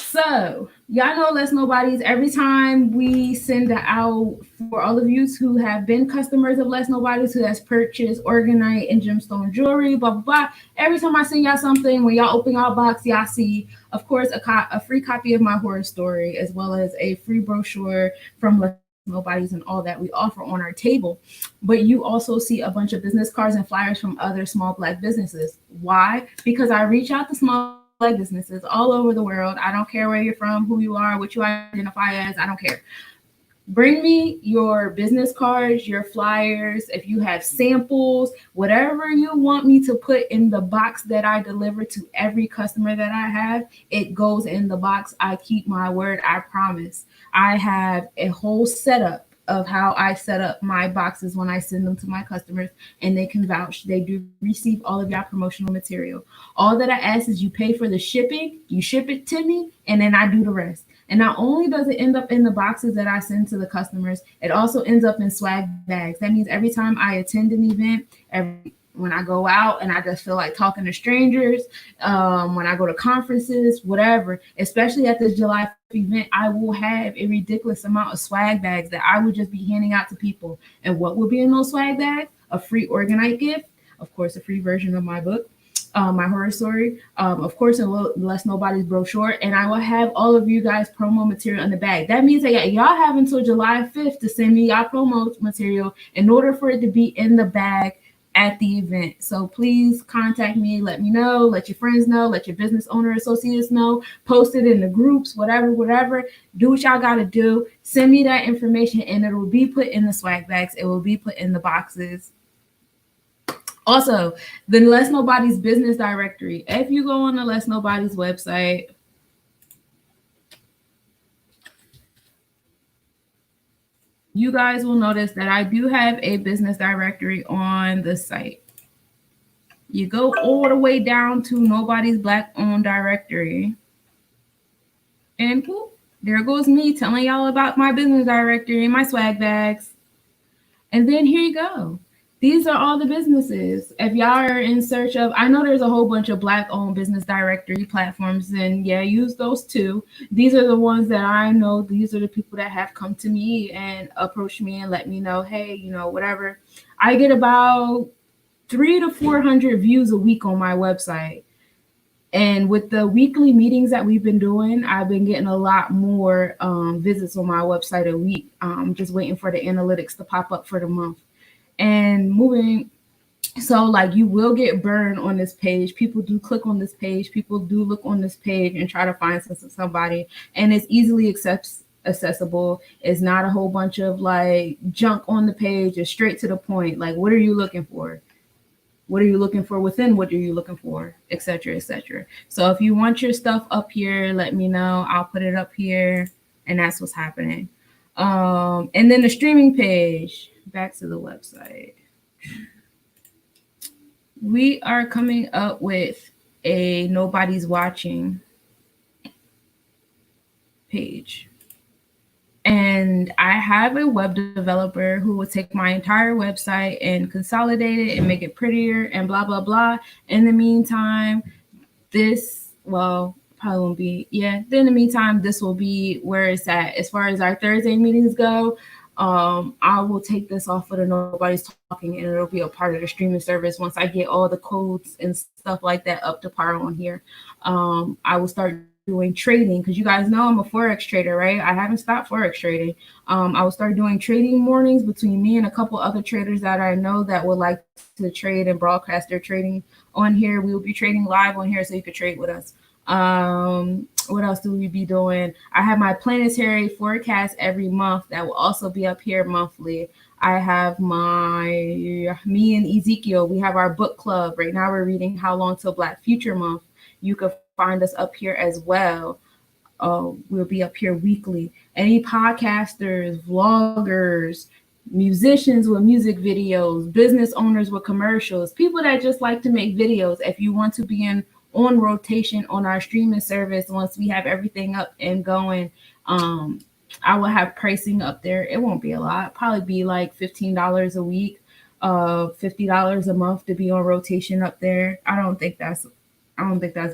So, y'all know Let's Nobodies. Every time we send it out for all of you who have been customers of Let's Nobodies, who has purchased Organite and gemstone jewelry, blah, blah, blah. Every time I send y'all something, when y'all open y'all box, y'all see, of course, a free copy of my horror story, as well as a free brochure from Let's Nobodies and all that we offer on our table. But you also see a bunch of business cards and flyers from other small Black businesses. Why? Because I reach out to small Black businesses all over the world. I don't care where you're from, who you are, what you identify as. I don't care. Bring me your business cards, your flyers, if you have samples, whatever you want me to put in the box that I deliver to every customer that I have, it goes in the box. I keep my word, I promise. I have a whole setup of how I set up my boxes when I send them to my customers, and they can vouch. They do receive all of your promotional material. All that I ask is you pay for the shipping, you ship it to me, and then I do the rest. And not only does it end up in the boxes that I send to the customers, it also ends up in swag bags. That means every time I attend an event, when I go out and I just feel like talking to strangers, when I go to conferences, whatever, especially at this July event, I will have a ridiculous amount of swag bags that I would just be handing out to people. And what will be in those swag bags? A free Organite gift, of course, a free version of my book, my horror story, of course, a Less Nobody's brochure, and I will have all of you guys promo material in the bag. That means that y'all have until July 5th to send me y'all promo material in order for it to be in the bag at the event. So please contact me, let me know, let your friends know, let your business owner associates know, post it in the groups, whatever. Do what y'all got to do. Send me that information and it will be put in the swag bags. It will be put in the boxes. Also, the Let's Nobody's business directory. If you go on the Let's Nobody's website, you guys will notice that I do have a business directory on the site. You go all the way down to Nobody's Black owned directory. And poop, there goes me telling y'all about my business directory and my swag bags. And then here you go. These are all the businesses. If y'all are in search of, I know there's a whole bunch of Black owned business directory platforms, and yeah, use those too. These are the ones that I know. These are the people that have come to me and approached me and let me know, hey, whatever. I get about 300 to 400 views a week on my website. And with the weekly meetings that we've been doing, I've been getting a lot more visits on my website a week. Just waiting for the analytics to pop up for the month. And moving, so like you will get burned on this page. People do click on this page. People do look on this page and try to find somebody. And it's easily accessible. It's not a whole bunch of like junk on the page. It's straight to the point. Like, what are you looking for? What are you looking for within what are you looking for, etc., etc. So if you want your stuff up here, let me know. I'll put it up here, and that's what's happening. And then the streaming page, back to the website. We are coming up with a Nobody's Watching page. And I have a web developer who will take my entire website and consolidate it and make it prettier and blah, blah, blah. In the meantime, probably won't be, in the meantime, this will be where it's at. As far as our Thursday meetings go, I will take this off of the Nobody's Talking, and it'll be a part of the streaming service once I get all the codes and stuff like that up to par on here. I will start doing trading because you guys know I'm a Forex trader, right? I haven't stopped Forex trading. I will start doing trading mornings between me and a couple other traders that I know that would like to trade and broadcast their trading on here. We will be trading live on here so you could trade with us. What else do we be doing? I have my planetary forecast every month that will also be up here monthly. I have me and Ezekiel, we have our book club. Right now we're reading How Long Till Black Future Month. You can find us up here as well. We'll be up here weekly. Any podcasters, vloggers, musicians with music videos, business owners with commercials, people that just like to make videos. If you want to be on rotation on our streaming service, once we have everything up and going, I will have pricing up there. It won't be a lot, probably be like $15 a week, $50 a month to be on rotation up there. I don't think that's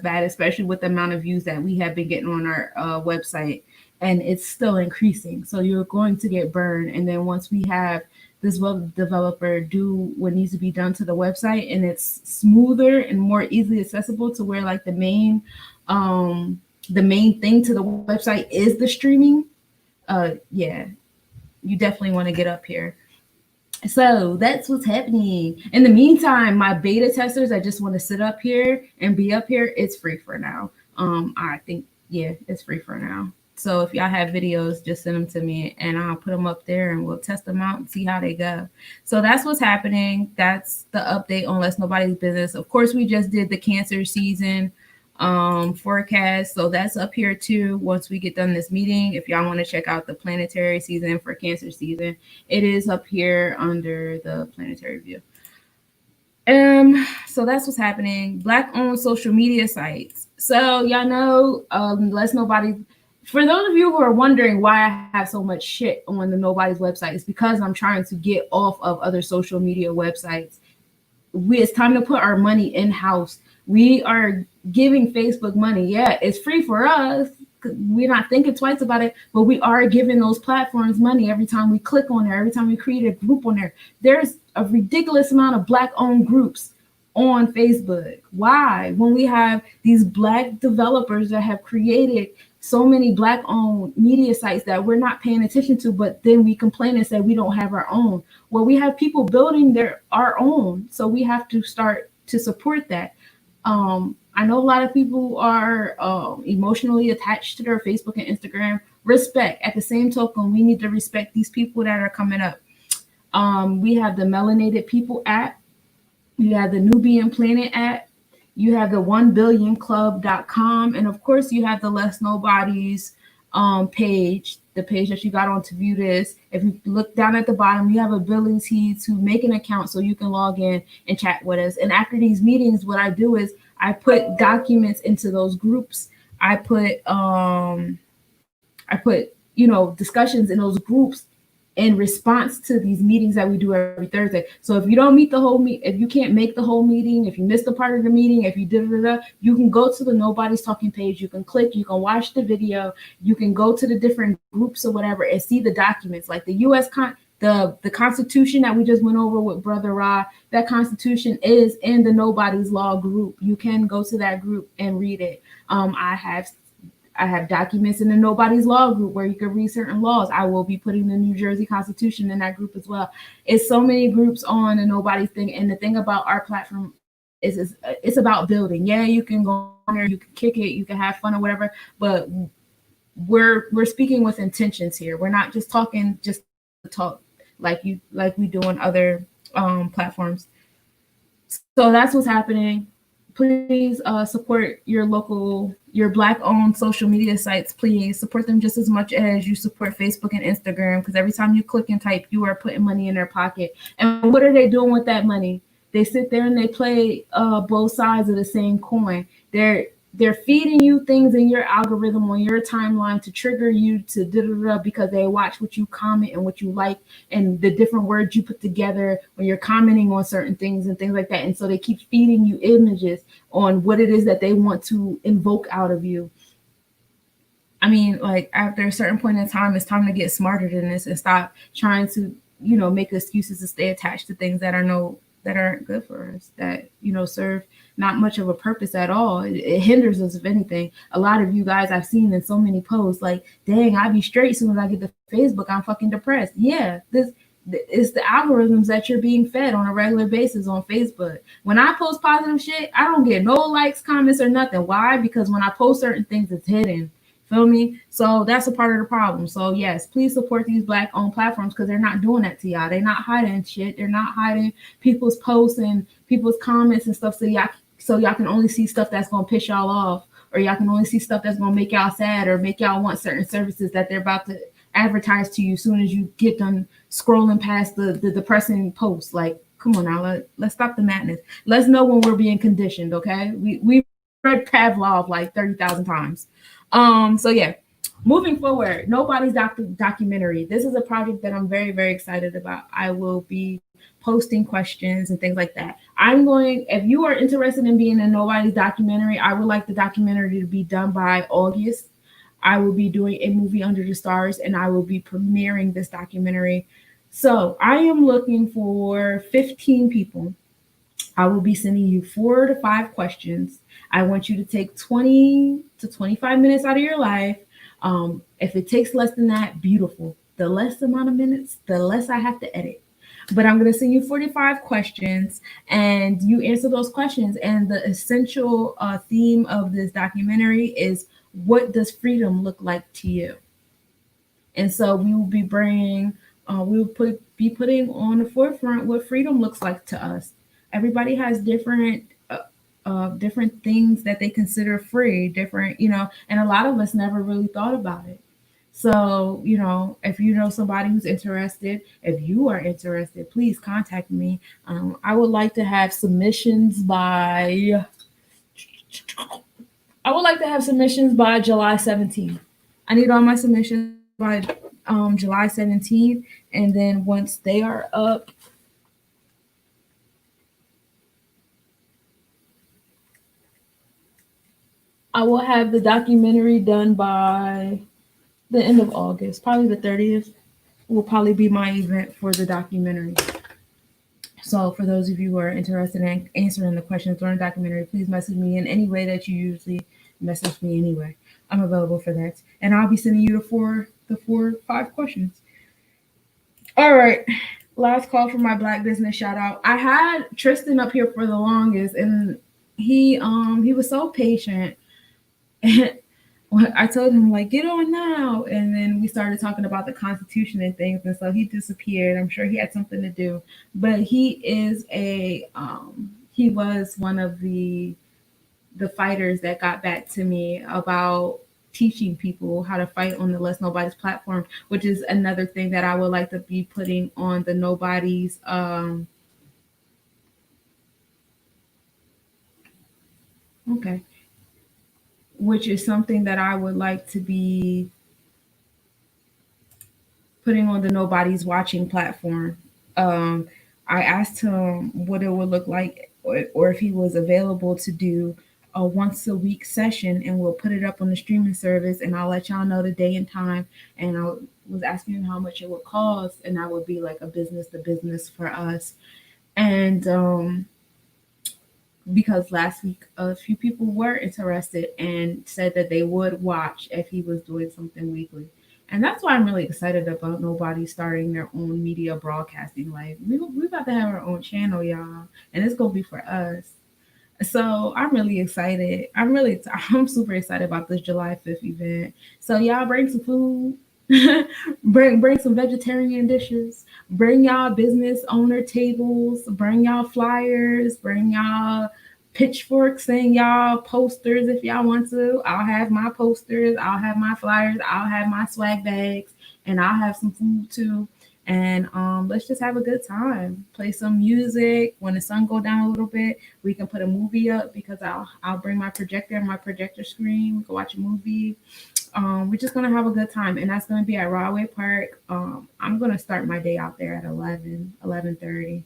bad, especially with the amount of views that we have been getting on our website, and it's still increasing. So you're going to get burned, and then once we have this web developer do what needs to be done to the website, and it's smoother and more easily accessible to where like the main thing to the website is the streaming. You definitely want to get up here. So that's what's happening. In the meantime, my beta testers that just want to sit up here and be up here, it's free for now. I think, it's free for now. So if y'all have videos, just send them to me and I'll put them up there and we'll test them out and see how they go. So that's what's happening. That's the update on Less Nobody's Business. Of course, we just did the Cancer season forecast. So that's up here too. Once we get done this meeting, if y'all want to check out the planetary season for Cancer season, it is up here under the planetary view. So that's what's happening. Black owned social media sites. So y'all know, Less Nobody. For those of you who are wondering why I have so much shit on the Nobody's website, it's because I'm trying to get off of other social media websites. It's time to put our money in house. We are giving Facebook money. Yeah, it's free for us. We're not thinking twice about it, but we are giving those platforms money every time we click on there, every time we create a group on there. There's a ridiculous amount of Black-owned groups on Facebook. Why? When we have these Black developers that have created so many Black-owned media sites that we're not paying attention to, but then we complain and say we don't have our own. Well, we have people building our own, so we have to start to support that. I know a lot of people are emotionally attached to their Facebook and Instagram. Respect. At the same token, we need to respect these people that are coming up. We have the Melanated People app. You have the Nubian Planet app. You have the 1billionclub.com. And of course, you have the Less Nobodies page, the page that you got on to view this. If you look down at the bottom, you have ability to make an account so you can log in and chat with us. And after these meetings, what I do is I put documents into those groups. I put I put, you know, discussions in those groups in response to these meetings that we do every Thursday. So if you don't meet the whole if you can't make the whole meeting, if you missed a part of the meeting, if you did it, you can go to the Nobody's Talking page. You can click, you can watch the video, you can go to the different groups or whatever and see the documents, like the the Constitution that we just went over with Brother Ra. That Constitution is in the Nobody's Law group. You can go to that group and read it. I have documents in the Nobody's Law group where you can read certain laws. I will be putting the New Jersey Constitution in that group as well. It's so many groups on the Nobody's thing. And the thing about our platform is it's about building. Yeah, you can go on there, you can kick it, you can have fun or whatever, but we're speaking with intentions here. We're not just talking just to talk like we do on other platforms. So that's what's happening. Please support your local, your Black-owned social media sites. Please support them just as much as you support Facebook and Instagram, because every time you click and type, you are putting money in their pocket. And what are they doing with that money? They sit there and they play both sides of the same coin. They're feeding you things in your algorithm on your timeline to trigger you to because they watch what you comment and what you like and the different words you put together when you're commenting on certain things and things like that. And so they keep feeding you images on what it is that they want to invoke out of you. I mean, like after a certain point in time, it's time to get smarter than this and stop trying to, you know, make excuses to stay attached to things that aren't good for us, that, you know, serve not much of a purpose at all. It hinders us, if anything. A lot of you guys I've seen in so many posts, like, dang, I be straight soon as I get to Facebook, I'm fucking depressed. Yeah, this it's the algorithms that you're being fed on a regular basis on Facebook. When I post positive shit, I don't get no likes, comments, or nothing. Why? Because when I post certain things, it's hidden. Feel me? So that's a part of the problem. So yes, please support these Black-owned platforms because they're not doing that to y'all. They're not hiding shit. They're not hiding people's posts and people's comments and stuff. So y'all can only see stuff that's gonna piss y'all off, or y'all can only see stuff that's gonna make y'all sad or make y'all want certain services that they're about to advertise to you as soon as you get done scrolling past the depressing posts. Like, come on now, let's stop the madness. Let's know when we're being conditioned, okay? We read Pavlov like 30,000 times. So yeah, moving forward, Nobody's documentary. This is a project that I'm very, very excited about. I will be posting questions and things like that. If you are interested in being in Nobody's documentary, I would like the documentary to be done by August. I will be doing a movie Under the Stars and I will be premiering this documentary. So I am looking for 15 people. I will be sending you 4 to 5 questions. I want you to take 20 to 25 minutes out of your life. If it takes less than that, beautiful. The less amount of minutes, the less I have to edit. But I'm going to send you 45 questions and you answer those questions. And the essential theme of this documentary is, what does freedom look like to you? And so we will be be putting on the forefront what freedom looks like to us. Everybody has different things that they consider free, different, you know, and a lot of us never really thought about it. So, you know, if you know somebody who's interested, if you are interested, please contact me. I would like to have submissions by July 17th. I need all my submissions by July 17th. And then once they are up, I will have the documentary done by the end of August, probably the 30th will probably be my event for the documentary. So for those of you who are interested in answering the questions during the documentary, please message me in any way that you usually message me anyway. I'm available for that. And I'll be sending you the 5 questions. All right. Last call for my Black business shout out. I had Tristan up here for the longest and he was so patient. I told him, like, get on now. And then we started talking about the Constitution and things. And so he disappeared. I'm sure he had something to do. But he was one of the fighters that got back to me about teaching people how to fight on the Let's Nobody's platform, which is another thing that I would like to be putting on the Nobody's which is something that I would like to be putting on the Nobody's Watching platform. Um, I asked him what it would look like, or if he was available to do a once a week session, and we'll put it up on the streaming service, and I'll let y'all know the day and time. And I was asking him how much it would cost, and that would be like a business to business for us. And because last week a few people were interested and said that they would watch if he was doing something weekly. And that's why I'm really excited about Nobody starting their own media broadcasting. Like we about to have our own channel, y'all, and it's gonna be for us. So I'm really excited. I'm super excited about this July 5th event. So y'all bring some food, bring some vegetarian dishes, bring y'all business owner tables, bring y'all flyers, bring y'all pitchforks and y'all posters if y'all want to. I'll have my posters, I'll have my flyers, I'll have my swag bags, and I'll have some food too. And let's just have a good time. Play some music. When the sun go down a little bit, we can put a movie up because I'll bring my projector and my projector screen. We can watch a movie. We're just gonna have a good time, and that's gonna be at Broadway Park. I'm gonna start my day out there at 11:30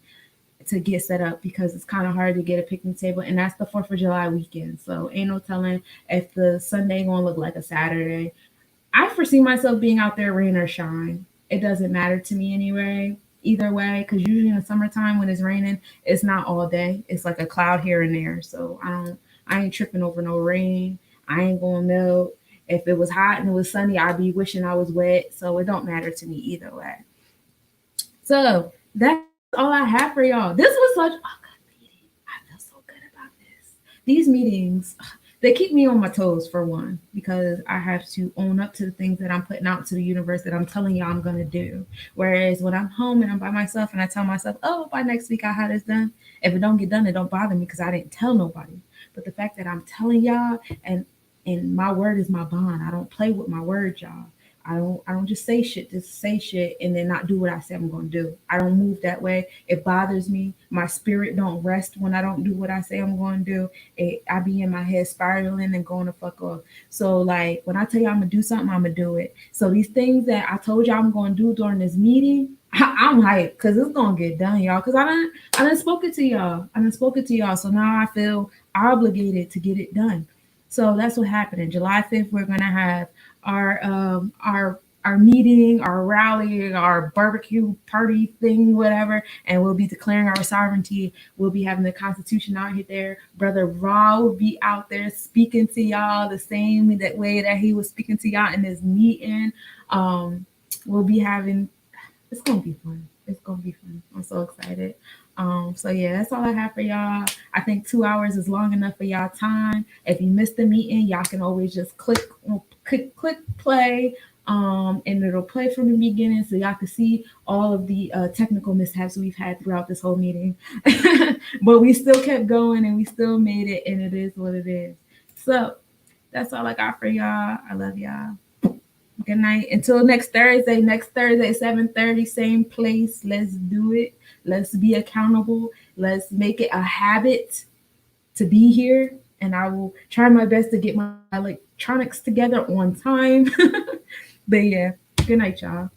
to get set up because it's kind of hard to get a picnic table, and that's the 4th of July weekend. So ain't no telling if the Sunday gonna look like a Saturday. I foresee myself being out there rain or shine. It doesn't matter to me anyway. Either way, because usually in the summertime when it's raining, it's not all day. It's like a cloud here and there. So I ain't tripping over no rain. I ain't gonna melt. If it was hot and it was sunny, I'd be wishing I was wet. So it don't matter to me either way. So that's all I have for y'all. This was such a good meeting. I feel so good about this. These meetings, they keep me on my toes for one, because I have to own up to the things that I'm putting out to the universe that I'm telling y'all I'm gonna do. Whereas when I'm home and I'm by myself and I tell myself, oh, by next week I'll have this done. If it don't get done, it don't bother me because I didn't tell nobody. But the fact that I'm telling y'all, and my word is my bond. I don't play with my word, y'all. I don't just say shit, just say shit and then not do what I say I'm gonna do. I don't move that way. It bothers me. My spirit don't rest when I don't do what I say I'm gonna do. I be in my head spiraling and going to fuck off. So like when I tell you I'm gonna do something, I'm gonna do it. So these things that I told y'all I'm gonna do during this meeting, I'm hyped because it's gonna get done, y'all. Because I done spoken to y'all. I done spoken to y'all. So now I feel obligated to get it done. So that's what happened. In July 5th, we're gonna have our um our our meeting, our rally, our barbecue party thing, whatever, and we'll be declaring our sovereignty. We'll be having the Constitution out there. Brother Raw will be out there speaking to y'all the same that way that he was speaking to y'all in this meeting. Um, we'll be having. It's gonna be fun. It's gonna be fun. I'm so excited. So yeah, that's all I have for y'all. I think 2 hours is long enough for y'all time. If you missed the meeting, y'all can always just click play, and it'll play from the beginning so y'all can see all of the technical mishaps we've had throughout this whole meeting. But we still kept going and we still made it, and it is what it is. So that's all I got for y'all. I love y'all. Good night. Until next Thursday. Next Thursday, 7:30, same place. Let's do it. Let's be accountable. Let's make it a habit to be here. And I will try my best to get my electronics together on time. But yeah, good night, y'all.